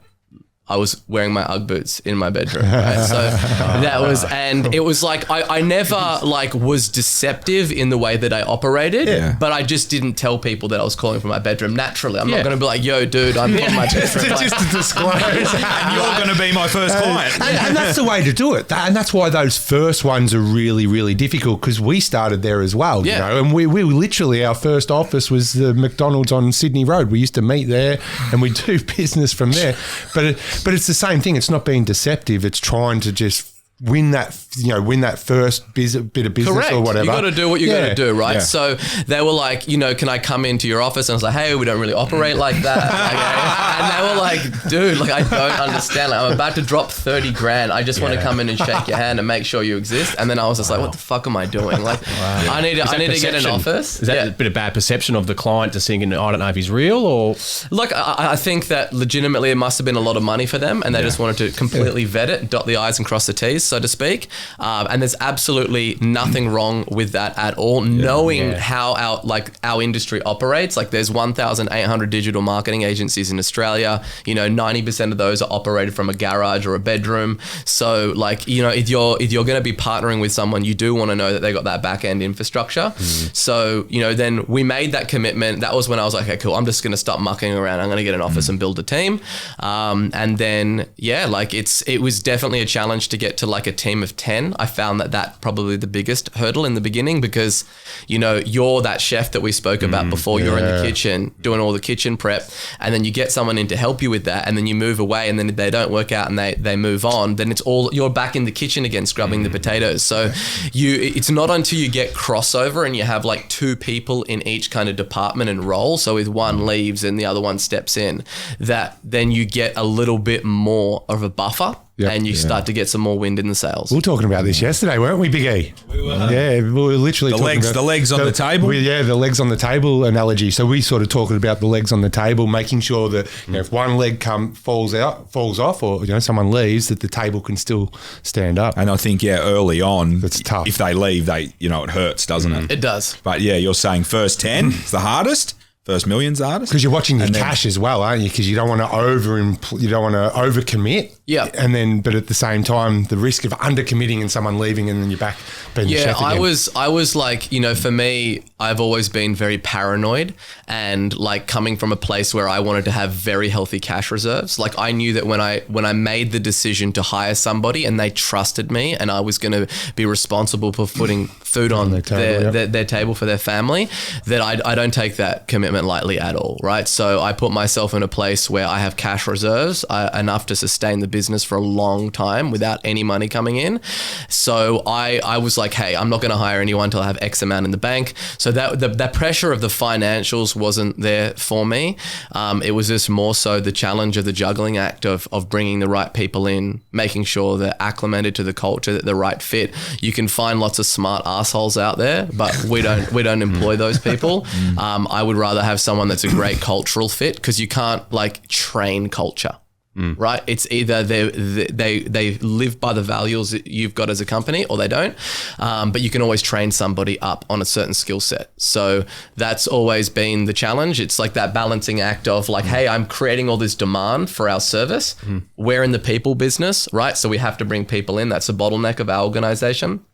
I was wearing my Ugg boots in my bedroom. Right? So that was, and it was like, I never like was deceptive in the way that I operated, but I just didn't tell people that I was calling from my bedroom. Naturally, I'm not going to be like, yo, dude, I'm in my bedroom. Just to disclose. And you're going to be my first client. And that's the way to do it. And that's why those first ones are really, really difficult, because we started there as well, you know, and we literally, our first office was the McDonald's on Sydney Road. We used to meet there and we do business from there. But it's the same thing. It's not being deceptive. It's trying to just win that first bit of business or whatever. You got to do what you got to do, right? Yeah. So they were like, can I come into your office? And I was like, hey, we don't really operate like that. And they were like, dude, like I don't understand. Like, I'm about to drop 30 grand. I just want to come in and shake your hand and make sure you exist. And then I was just like, what the fuck am I doing? Like, I need to get an office. Is that a bit of bad perception of the client to thinking, I don't know if he's real or? Like, I think that legitimately it must have been a lot of money for them, and they just wanted to completely vet it, dot the I's and cross the T's, so to speak. And there's absolutely nothing wrong with that at all. Knowing how our industry operates, like there's 1,800 digital marketing agencies in Australia. 90% of those are operated from a garage or a bedroom. So like, if you're going to be partnering with someone, you do want to know that they got that back end infrastructure. So, then we made that commitment. That was when I was like, okay, cool. I'm just going to stop mucking around. I'm going to get an office and build a team. And then, it was definitely a challenge to get to like a team of 10. I found that probably the biggest hurdle in the beginning, because you're that chef that we spoke about before. You're in the kitchen doing all the kitchen prep, and then you get someone in to help you with that, and then you move away, and then if they don't work out and they move on, then you're back in the kitchen again scrubbing the potatoes. So it's not until you get crossover and you have like 2 people in each kind of department and role, so if one leaves and the other one steps in, that then you get a little bit more of a buffer. Yep. And you start to get some more wind in the sails. We were talking about this yesterday, weren't we, Big E? We were. Yeah, we were literally the talking legs, about the legs on the table. The legs on the table analogy. So we sort of talking about the legs on the table, making sure that if one leg falls off, or someone leaves, that the table can still stand up. And I think early on, it's tough. If they leave, it hurts, doesn't it? It does. But you're saying first 10 is the hardest. First million's the hardest. Because you're watching your cash as well, aren't you? Because you don't want to overcommit. Yeah. And then, but at the same time, the risk of undercommitting and someone leaving, and then you're back being the chef again. I was like, for me, I've always been very paranoid, and like coming from a place where I wanted to have very healthy cash reserves. Like I knew that when I made the decision to hire somebody and they trusted me, and I was going to be responsible for putting food on their table for their family, that I don't take that commitment lightly at all, right? So I put myself in a place where I have cash reserves enough to sustain the business for a long time without any money coming in. So I was like, hey, I'm not going to hire anyone until I have X amount in the bank. So that pressure of the financials wasn't there for me. It was just more so the challenge of the juggling act of bringing the right people in, making sure they're acclimated to the culture, that they're right fit. You can find lots of smart assholes out there, but we don't employ those people. I would rather have someone that's a great cultural fit, because you can't like train culture. Right? It's either they live by the values that you've got as a company, or they don't. But you can always train somebody up on a certain skill set. So that's always been the challenge. It's like that balancing act of like, hey, I'm creating all this demand for our service. We're in the people business, right? So we have to bring people in. That's a bottleneck of our organization.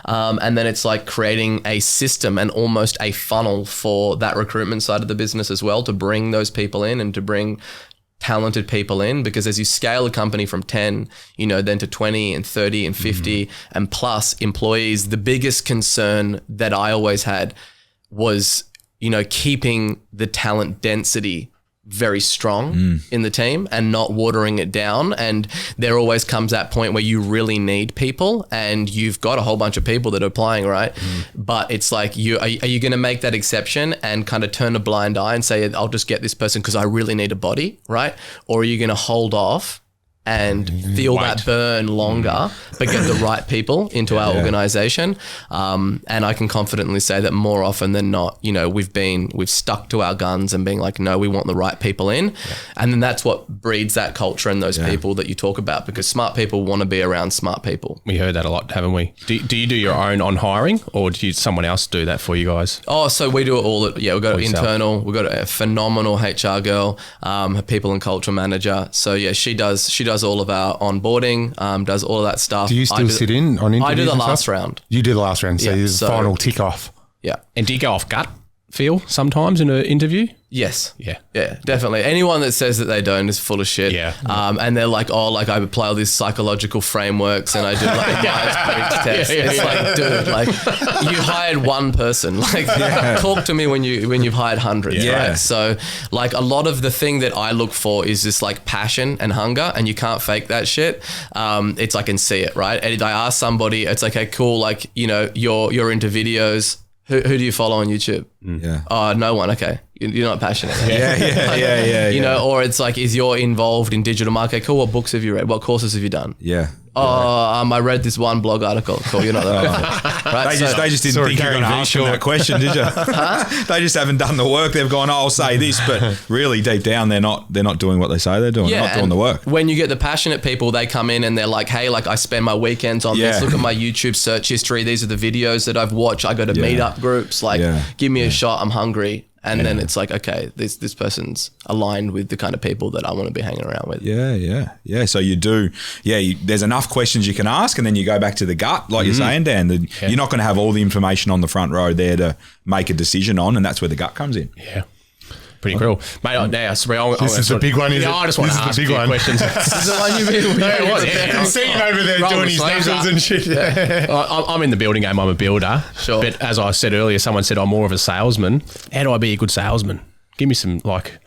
And then it's like creating a system and almost a funnel for that recruitment side of the business as well, to bring those people in and to bring talented people in, because as you scale a company from 10, then to 20 and 30 and 50 and plus employees, the biggest concern that I always had was, keeping the talent density very strong in the team and not watering it down. And there always comes that point where you really need people, and you've got a whole bunch of people that are applying, right? But it's like, are you going to make that exception and kind of turn a blind eye and say, I'll just get this person because I really need a body, right? Or are you going to hold off and feel that burn longer, but get the right people into our organization. And I can confidently say that more often than not, you know, we've stuck to our guns and being like, no, we want the right people in. Yeah. And then that's what breeds that culture and those people that you talk about, because smart people want to be around smart people. We heard that a lot, haven't we? Do you do your own on hiring, or do someone else do that for you guys? Oh, so we do it all. We've got internal. We've got a phenomenal HR girl, her people and culture manager. So yeah, she does all of our onboarding, does all of that stuff. Do you still sit in on interviews? I do the last round. You do the last round, so there's the final tick off. Yeah. And do you go off gut feel sometimes in an interview? Yes. Yeah, definitely. Anyone that says that they don't is full of shit. Yeah. And they're like, oh, like I apply all these psychological frameworks and I do like a Myers-Briggs test. It's like, dude, like you hired one person. Like talk to me when you've hired hundreds, right? So like a lot of the thing that I look for is this like passion and hunger, and you can't fake that shit. It's I can see it, right? And I ask somebody, it's like, okay, cool. Like, you know, you're into videos. Who do you follow on YouTube? Yeah. Oh, no one. Okay. You're not passionate. Yeah. You know, or it's like, is you're involved in digital marketing? Cool. What books have you read? What courses have you done? Yeah. I read this one blog article. Cool. You're not that one. Right? They just didn't think you were going to ask them that question, did you? They just haven't done the work. They've gone, I'll say this, but really deep down, they're not doing what they say they're doing. They're not doing the work. When you get the passionate people, they come in and they're like, hey, like I spend my weekends on this. Look at my YouTube search history. These are the videos that I've watched. I go to meetup groups. Like, give me a shot. I'm hungry. And then it's like, okay, this person's aligned with the kind of people that I want to be hanging around with. Yeah. So you do, there's enough questions you can ask, and then you go back to the gut, like you're saying, Dan. You're not going to have all the information on the front row there to make a decision on, and that's where the gut comes in. Yeah. Pretty cool. Mate, now, Sabri, this is the big one, I just want to ask you questions. This is the one you've been I'm seeing him over there doing his numbers and shit. I'm in the building game. I'm a builder. Sure. But as I said earlier, someone said I'm more of a salesman. How do I be a good salesman? Give me some, like...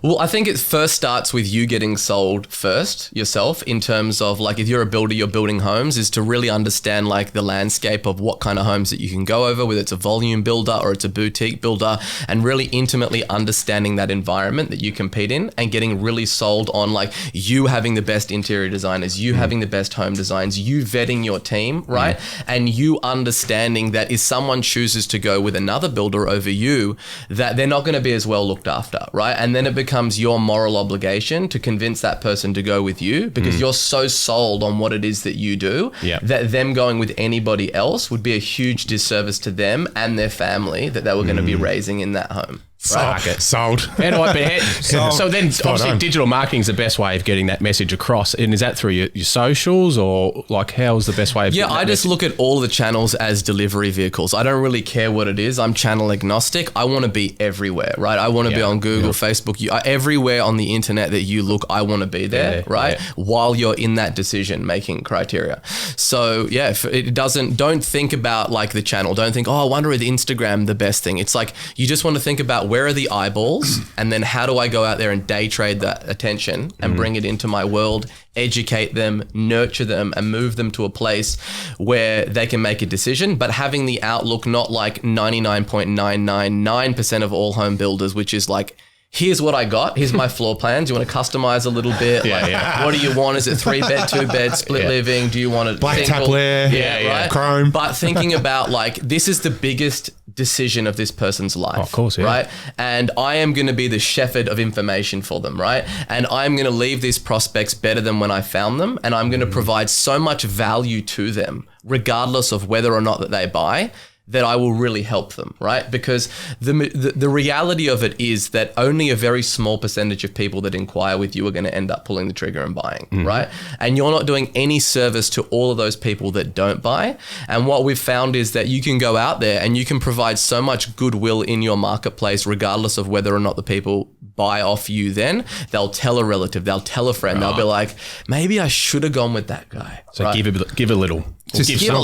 Well, I think it first starts with you getting sold first yourself, in terms of like, if you're a builder, you're building homes, is to really understand like the landscape of what kind of homes that you can go over, whether it's a volume builder or it's a boutique builder, and really intimately understanding that environment that you compete in, and getting really sold on like you having the best interior designers, you having the best home designs, you vetting your team, right? And you understanding that if someone chooses to go with another builder over you, that they're not going to be as well looked after, right? And then it becomes your moral obligation to convince that person to go with you, because you're so sold on what it is that you do that them going with anybody else would be a huge disservice to them and their family that they were going to be raising in that home. Right. Sold. So then obviously digital marketing is the best way of getting that message across. And is that through your socials, or like how's the best way of getting that just look at all the channels as delivery vehicles. I don't really care what it is. I'm channel agnostic. I want to be everywhere, right? I want to be on Google, Facebook, everywhere on the internet that you look, I want to be there, right? While you're in that decision making criteria. So if it don't think about like the channel. Don't think, I wonder if Instagram the best thing. It's like, you just want to think about where are the eyeballs, and then how do I go out there and day trade that attention and bring it into my world, educate them, nurture them, and move them to a place where they can make a decision, but having the outlook not like 99.999% of all home builders, which is like, here's what I got. Here's my floor plans. You want to customize a little bit? What do you want? Is it 3-bed, 2-bed, split living? Do you want it black tapware? Right? Chrome. But thinking about like, this is the biggest decision of this person's life. Of course, right? And I am going to be the shepherd of information for them, right? And I'm going to leave these prospects better than when I found them, and I'm going to provide so much value to them, regardless of whether or not that they buy, that I will really help them, right? Because the reality of it is that only a very small percentage of people that inquire with you are going to end up pulling the trigger and buying, right? And you're not doing any service to all of those people that don't buy. And what we've found is that you can go out there and you can provide so much goodwill in your marketplace, regardless of whether or not the people buy off you. Then they'll tell a relative, they'll tell a friend, they'll be like, maybe I should have gone with that guy. So give a little. Just give a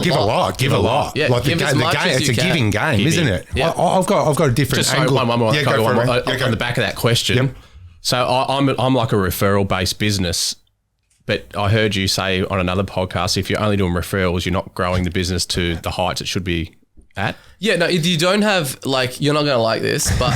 lot. Yeah, like give the as game, much as it's you a can. giving game, isn't it? Yeah. I've got a different Just angle. one more. Go for it. On the back of that question. Yep. So I'm like a referral based business, but I heard you say on another podcast, if you're only doing referrals, you're not growing the business to the heights it should be At? Yeah, no, if you don't have, like, you're not going to like this, but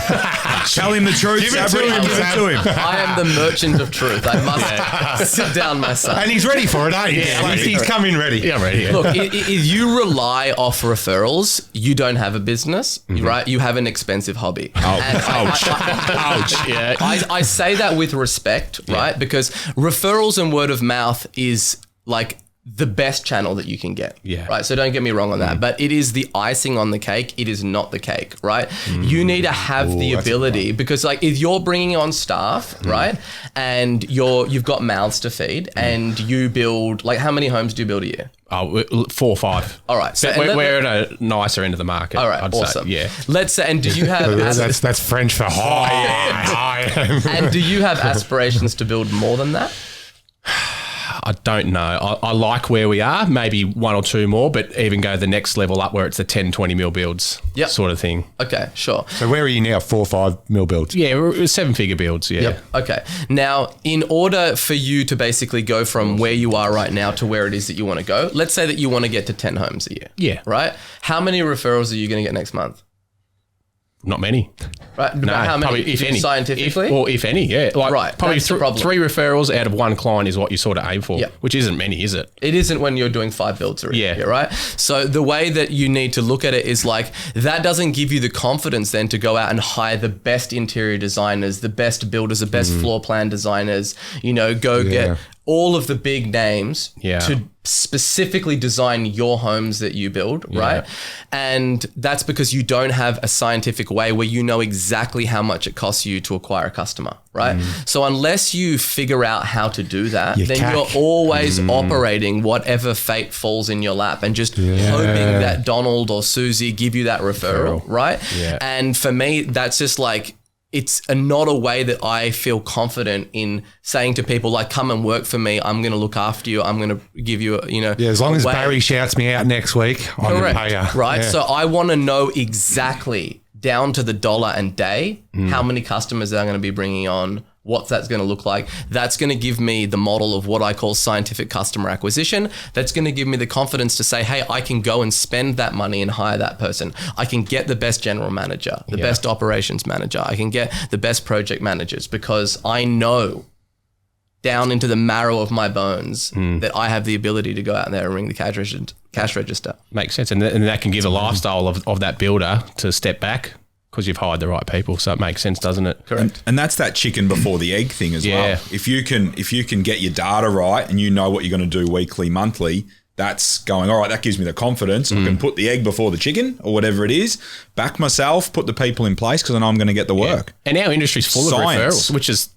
Tell him the truth, Sabri. Give it to him. I am the merchant of truth. I must sit down, my son. And he's ready for it, ain't he? Yeah, He's come in ready. Yeah, I'm ready. Yeah. Look, if you rely off referrals, you don't have a business, right? You have an expensive hobby. Ouch. Ouch. Yeah. I say that with respect, right? Because referrals and word of mouth is like the best channel that you can get. Yeah. Right. So don't get me wrong on that. But it is the icing on the cake. It is not the cake, right? You need to have the ability, because like if you're bringing on staff, right, and you've got mouths to feed, and you build, like, how many homes do you build a year? 4 or 5. All right. So we're at a nicer end of the market. all right. I'd awesome. say. Yeah. Let's say, and do you have That's French for high. and do you have aspirations to build more than that? I don't know. I like where we are, maybe 1 or 2 more, but even go the next level up where it's the 10, 20 mil builds sort of thing. Okay, sure. So where are you now? 4 or 5 mil builds? Yeah, we're 7-figure builds, yeah. Okay. Now, in order for you to basically go from where you are right now to where it is that you want to go, let's say that you want to get to 10 homes a year. Yeah. Right? How many referrals are you going to get next month? Not many. Right? No, How many? probably, if any. Scientifically? If any, yeah. Like, Right, probably that's the problem. 3 referrals out of 1 client is what you sort of aim for, Yep. which isn't many, is it? It isn't when you're doing 5 builds a year, right? So the way that you need to look at it is like, that doesn't give you the confidence then to go out and hire the best interior designers, the best builders, the best floor plan designers, get all of the big names to specifically design your homes that you build, right? And that's because you don't have a scientific way where you know exactly how much it costs you to acquire a customer, right? So unless you figure out how to do that, then you're always operating whatever fate falls in your lap and just hoping that Donald or Susie give you that referral, right? Yeah. And for me, that's just like, it's not a way that I feel confident in saying to people, like, come and work for me. I'm going to look after you. I'm going to give you, as long as Barry shouts me out next week, I'm going to pay you. Right. Yeah. So I want to know exactly down to the dollar and day how many customers they're going to be bringing on, what that's going to look like. That's going to give me the model of what I call scientific customer acquisition. That's going to give me the confidence to say, hey, I can go and spend that money and hire that person. I can get the best general manager, the best operations manager. I can get the best project managers, because I know down into the marrow of my bones that I have the ability to go out there and ring the cash register. Makes sense. And that can give a lifestyle of that builder to step back, because you've hired the right people. So it makes sense, doesn't it? Correct. And that's that chicken before the egg thing as well. If you can get your data right and you know what you're going to do weekly, monthly, that's going, all right, that gives me the confidence. I can put the egg before the chicken or whatever it is, back myself, put the people in place because I know I'm going to get the work. And our industry's full Science. of referrals, which is,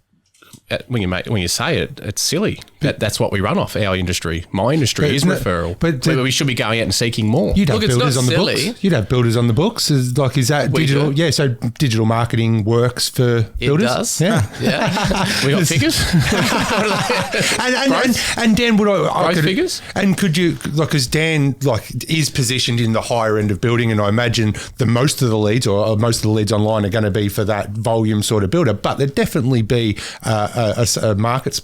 when you say it, it's silly. That's what we run off, our industry. My industry is referral. But we should be going out and seeking more. You'd have Look, it's builders not on the silly. books. You'd have builders on the books. Is that We digital? do. Yeah, so digital marketing works for builders. It does. Yeah. Yeah. We got figures? And Dan, would I Growth figures? And could you, like, because Dan is positioned in the higher end of building, and I imagine most of the leads online are going to be for that volume sort of builder, but there'd definitely be a market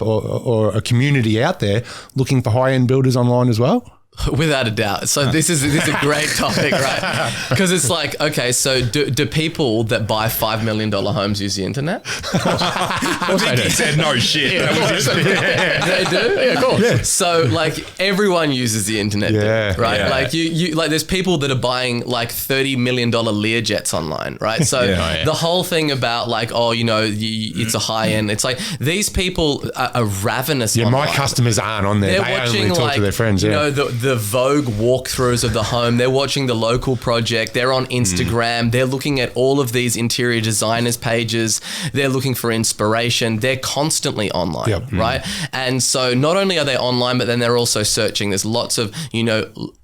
or a community out there looking for high end builders online as well. Without a doubt. So this is a great topic, right? Because it's like, okay, so do people that buy $5 million homes use the internet? I think he said no shit. They do? Yeah, of course. Yeah. So like everyone uses the internet, right? Yeah. Like you like there's people that are buying like $30 million Learjets online, right? So the whole thing about like, it's a high end. It's like these people are ravenous. Yeah, online. my customers aren't on there. They're They watching only talk to their friends. Yeah. The Vogue walkthroughs of the home. They're watching the local project. They're on Instagram. They're looking at all of these interior designers' pages. They're looking for inspiration. They're constantly online, right? And so not only are they online, but then they're also searching. There's lots of,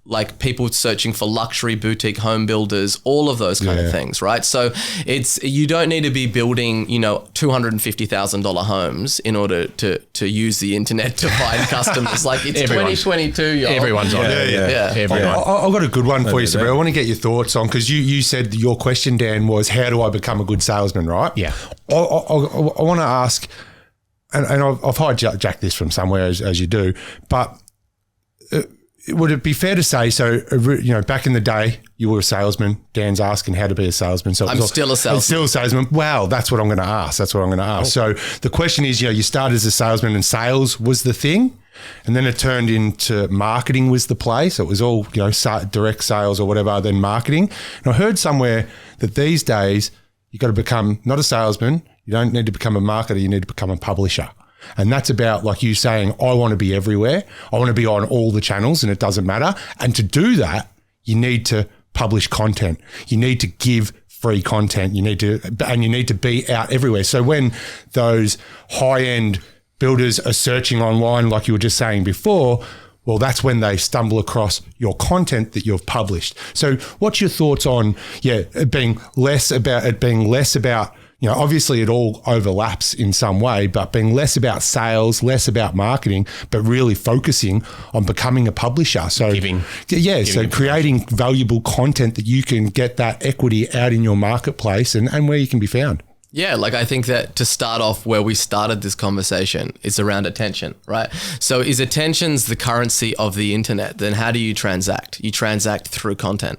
like people searching for luxury boutique home builders, all of those kind of things, right? So you don't need to be building, $250,000 homes in order to use the internet to find customers. Like it's 2022, y'all. Everyone's on it. Yeah. Everyone. I've got a good one for you, Sabri. I want to get your thoughts on, because you said your question, Dan, was how do I become a good salesman, right? Yeah. I want to ask, and I've hijacked this from somewhere as you do, but would it be fair to say, so, back in the day, you were a salesman. Dan's asking how to be a salesman. So I'm still a salesman. I'm still a salesman. Wow, that's what I'm going to ask. So the question is, you started as a salesman and sales was the thing. And then it turned into marketing was the play. So it was all, direct sales or whatever, then marketing. And I heard somewhere that these days you got to become not a salesman. You don't need to become a marketer. You need to become a publisher. And that's about, like you saying, I want to be everywhere. I want to be on all the channels and it doesn't matter. And to do that, you need to publish content. You need to give free content. You need to be out everywhere. So when those high-end builders are searching online, like you were just saying before, well, that's when they stumble across your content that you've published. So what's your thoughts on, it being less about, obviously it all overlaps in some way, but being less about sales, less about marketing, but really focusing on becoming a publisher. So creating valuable content that you can get that equity out in your marketplace and where you can be found. Yeah, I think that to start off where we started this conversation, it's around attention, right? So is attention's the currency of the internet, then how do you transact? You transact through content.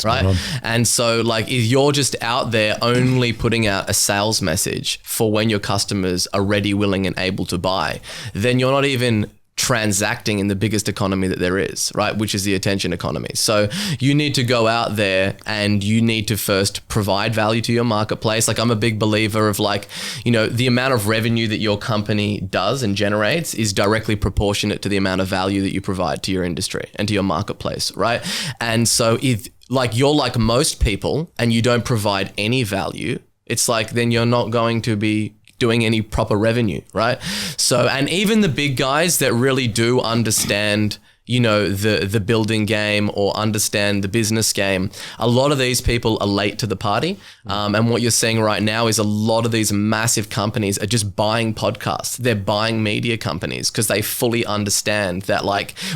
Right. And so if you're just out there only putting out a sales message for when your customers are ready, willing, and able to buy, then you're not even transacting in the biggest economy that there is, right? Which is the attention economy. So you need to go out there and you need to first provide value to your marketplace. I'm a big believer of the amount of revenue that your company does and generates is directly proportionate to the amount of value that you provide to your industry and to your marketplace, right? And so if you're like most people and you don't provide any value, it's then you're not going to be doing any proper revenue, right? So, and even the big guys that really do understand, the building game or understand the business game, a lot of these people are late to the party. And what you're seeing right now is a lot of these massive companies are just buying podcasts. They're buying media companies because they fully understand that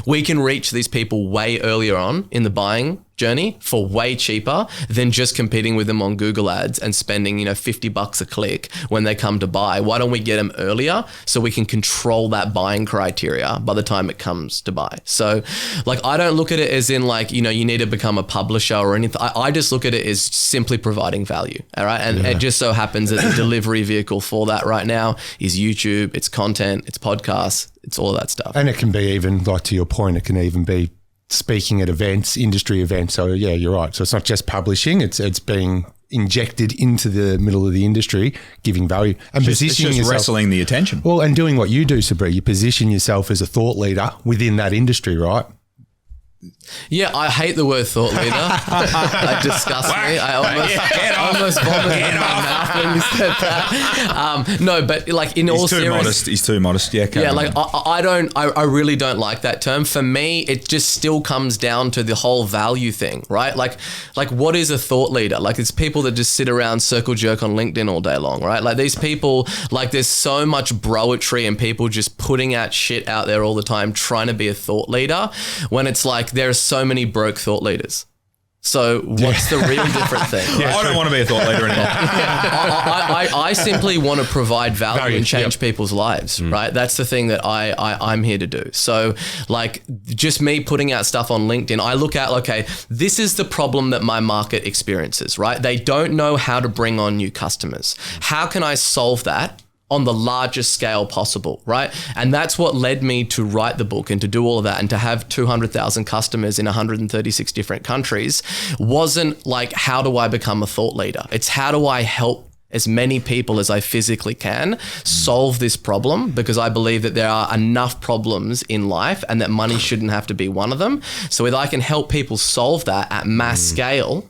we can reach these people way earlier on in the buying journey for way cheaper than just competing with them on Google ads and spending, $50 a click when they come to buy. Why don't we get them earlier so we can control that buying criteria by the time it comes to buy? So I don't look at it as in you need to become a publisher or anything. I just look at it as simply providing value. All right. And it just so happens that the delivery vehicle for that right now is YouTube, it's content, it's podcasts, it's all of that stuff. And it can be even to your point, it can even be speaking at events, industry events. So yeah, you're right. So it's not just publishing; it's being injected into the middle of the industry, giving value and positioning yourself, wrestling the attention. Well, and doing what you do, Sabri, you position yourself as a thought leader within that industry, right? Yeah, I hate the word thought leader. It disgusts me. I almost vomited in my mouth when you said that. No, but in all seriousness, he's too modest. Yeah, I really don't like that term. For me, it just still comes down to the whole value thing, right? What is a thought leader? It's people that just sit around circle jerk on LinkedIn all day long, right? These people, there's so much broetry and people just putting out shit out there all the time, trying to be a thought leader when it's there are so many broke thought leaders. So what's the real different thing? I don't want to be a thought leader anymore. I simply want to provide value and change people's lives, right? That's the thing that I'm here to do. So just me putting out stuff on LinkedIn, I look at, okay, this is the problem that my market experiences, right? They don't know how to bring on new customers. How can I solve that on the largest scale possible, right? And that's what led me to write the book and to do all of that and to have 200,000 customers in 136 different countries. Wasn't how do I become a thought leader? It's how do I help as many people as I physically can solve this problem, because I believe that there are enough problems in life and that money shouldn't have to be one of them. So if I can help people solve that at mass scale,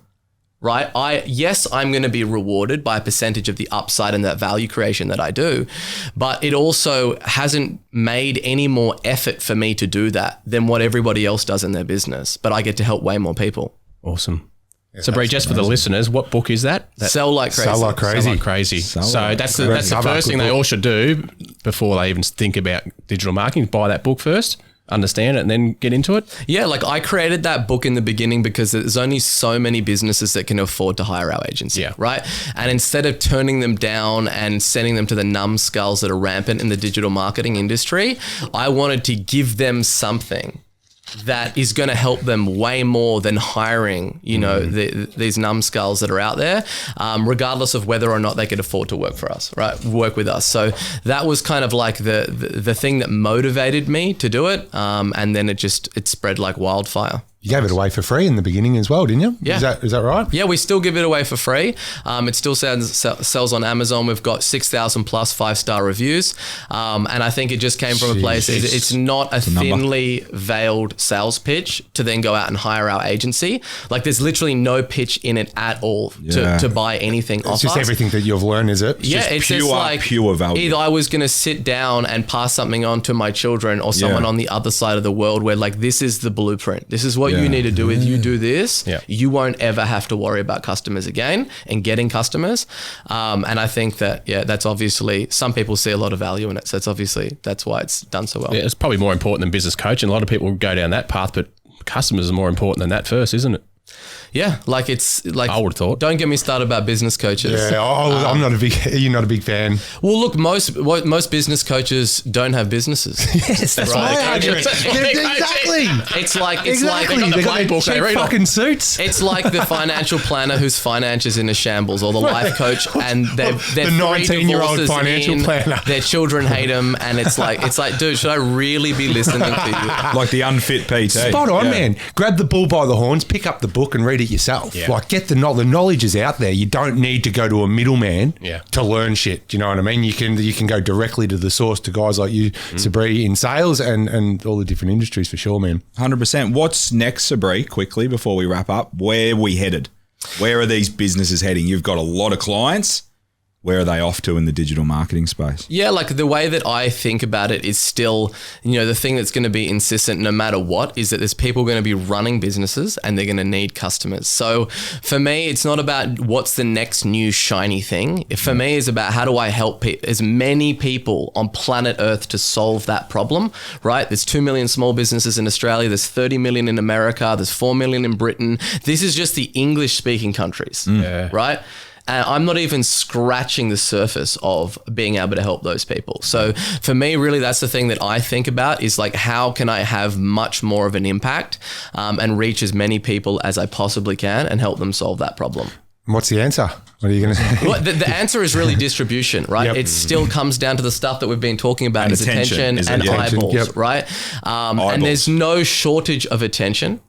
right? I'm going to be rewarded by a percentage of the upside and that value creation that I do, but it also hasn't made any more effort for me to do that than what everybody else does in their business. But I get to help way more people. Awesome. Yeah, so, Bree, just for the listeners, what book is that? Sell Like Crazy. Sell Like Crazy. Sell Like Crazy. So that's the first thing they all should do before they even think about digital marketing. Buy that book first, understand it, and then get into it. Yeah, I created that book in the beginning because there's only so many businesses that can afford to hire our agency, right? And instead of turning them down and sending them to the numbskulls that are rampant in the digital marketing industry, I wanted to give them something that is going to help them way more than hiring, these numbskulls that are out there, regardless of whether or not they could afford to work for us, right? Work with us. So that was kind of like the thing that motivated me to do it. And then it spread like wildfire. You gave it away for free in the beginning as well, didn't you? Yeah. Is that right? Yeah, we still give it away for free. It still sells on Amazon. We've got 6,000 plus 5-star reviews. And I think it just came from a place, it's not a thinly veiled sales pitch to then go out and hire our agency. Like there's literally no pitch in it at all to buy anything off us. It's just everything that you've learned, is it? It's just like pure value. Either I was going to sit down and pass something on to my children or someone on the other side of the world where like, this is the blueprint. This is what you need to do. If you do this, you won't ever have to worry about customers again and getting customers. And I think that, that's obviously, some people see a lot of value in it. So that's why it's done so well. Yeah, it's probably more important than business coaching. A lot of people go down that path, but customers are more important than that first, isn't it? Yeah, like it's like I would have thought. Don't get me started about business coaches. Yeah, I'm not a big. You're not a big fan. Well, look, most business coaches don't have businesses. Yes, that's right. Exactly. It's like they got the playbook. They read fucking suits. It's like the financial planner whose finance is in a shambles, or the life coach, and they're the 19-year-old financial planner. Their children hate them, and it's like, dude, should I really be listening to you? Like the unfit PT. Spot on, man. Grab the bull by the horns, pick up the book, and read it yourself. Yeah. Like, get the knowledge is out there. You don't need to go to a middleman to learn shit. Do you know what I mean? You can go directly to the source, to guys like you, Sabri, in sales and all the different industries for sure, man. 100%. What's next, Sabri, quickly before we wrap up? Where are we headed? Where are these businesses heading? You've got a lot of clients. Where are they off to in the digital marketing space? Yeah, like the way that I think about it is still, the thing that's going to be insistent no matter what is that there's people going to be running businesses and they're going to need customers. So for me, it's not about what's the next new shiny thing. For me, it's about how do I help as many people on planet Earth to solve that problem, right? There's 2 million small businesses in Australia. There's 30 million in America. There's 4 million in Britain. This is just the English speaking countries, right? And I'm not even scratching the surface of being able to help those people. So for me, really, that's the thing that I think about is like, how can I have much more of an impact and reach as many people as I possibly can and help them solve that problem? What's the answer? What are you going to say? Well, the answer is really distribution, right? Yep. It still comes down to the stuff that we've been talking about, is attention and eyeballs, right? And there's no shortage of attention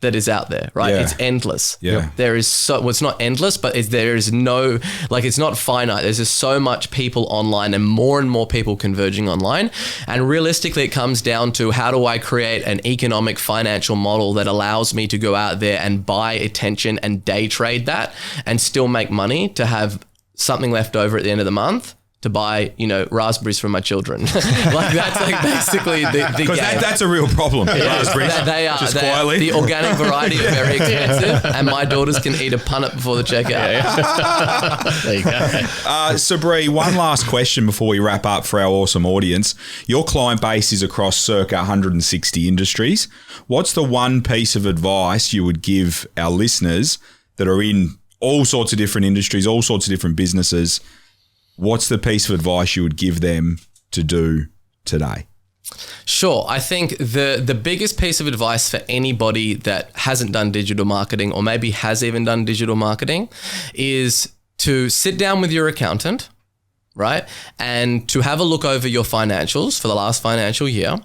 that is out there, right? It's endless. There is it's not endless, but there is no, like, it's not finite. There's just so much people online and more people converging online. And realistically, it comes down to, how do I create an economic financial model that allows me to go out there and buy attention and day trade that and still make money to have something left over at the end of the month to buy, raspberries for my children. Like, that's like basically the game. Because that's a real problem. Raspberries, they are. just quietly. The organic variety are very expensive, and my daughters can eat a punnet before the checkout. There you go. Sabri, one last question before we wrap up for our awesome audience. Your client base is across circa 160 industries. What's the one piece of advice you would give our listeners that are in all sorts of different industries, all sorts of different businesses? What's the piece of advice you would give them to do today? Sure. I think the biggest piece of advice for anybody that hasn't done digital marketing, or maybe has even done digital marketing, is to sit down with your accountant, right? And to have a look over your financials for the last financial year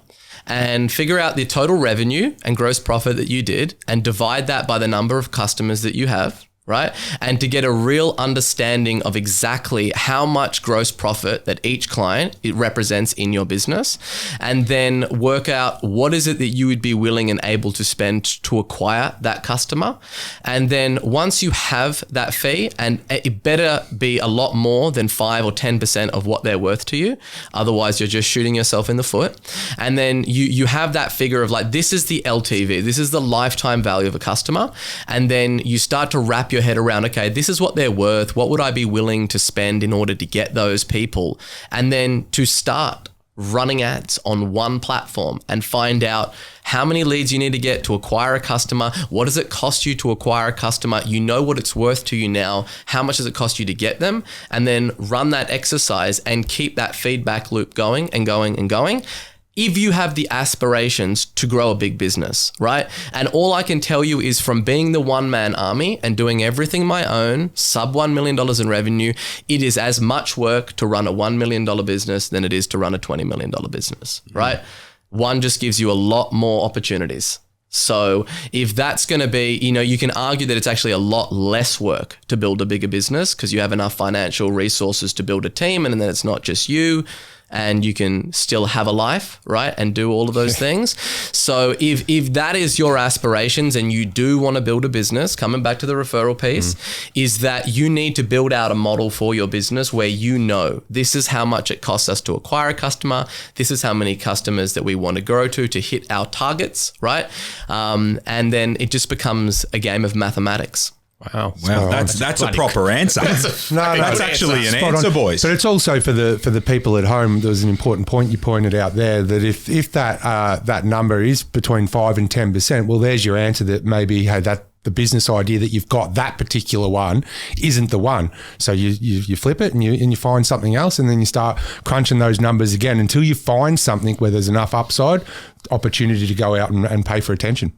and figure out the total revenue and gross profit that you did and divide that by the number of customers that you have. Right? And to get a real understanding of exactly how much gross profit that each client it represents in your business, and then work out what is it that you would be willing and able to spend to acquire that customer. And then once you have that fee, and it better be a lot more than 5 or 10% of what they're worth to you, otherwise you're just shooting yourself in the foot. And then you have that figure of like, this is the LTV, this is the lifetime value of a customer. And then you start to wrap your head around, okay, this is what they're worth. What would I be willing to spend in order to get those people? And then to start running ads on one platform and find out how many leads you need to get to acquire a customer. What does it cost you to acquire a customer? You know what it's worth to you now. How much does it cost you to get them? And then run that exercise and keep that feedback loop going and going and going. if you have the aspirations to grow a big business, right? And all I can tell you is from being the one-man army and doing everything my own, sub $1 million in revenue, it is as much work to run a $1 million business than it is to run a $20 million business, right? One just gives you a lot more opportunities. So if that's going to be, you can argue that it's actually a lot less work to build a bigger business because you have enough financial resources to build a team, and then it's not just you, and you can still have a life, right? And do all of those things. So if that is your aspirations and you do want to build a business, coming back to the referral piece, is that you need to build out a model for your business where this is how much it costs us to acquire a customer. This is how many customers that we want to grow to hit our targets, right? And then it just becomes a game of mathematics. Wow, that's a proper answer. That's actually an Spot answer, on. boys. But it's also for the people at home. There was an important point you pointed out there that if that number is between 5 and 10%, well, there's your answer that maybe that the business idea that you've got, that particular one isn't the one. So you flip it and you find something else, and then you start crunching those numbers again until you find something where there's enough upside opportunity to go out and pay for attention.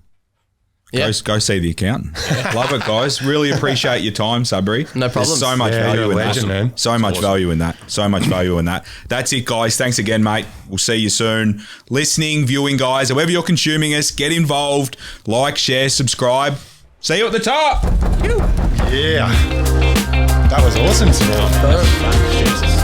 Go see the accountant. Love it, guys. Really appreciate your time, Sabri. No problem. There's so much value in legend, that. man. So much value in that. So much value in that. That's it, guys. Thanks again, mate. We'll see you soon. Listening, viewing, guys, however you're consuming us, get involved. Like, share, subscribe. See you at the top. Yeah. That was awesome tonight. Jesus.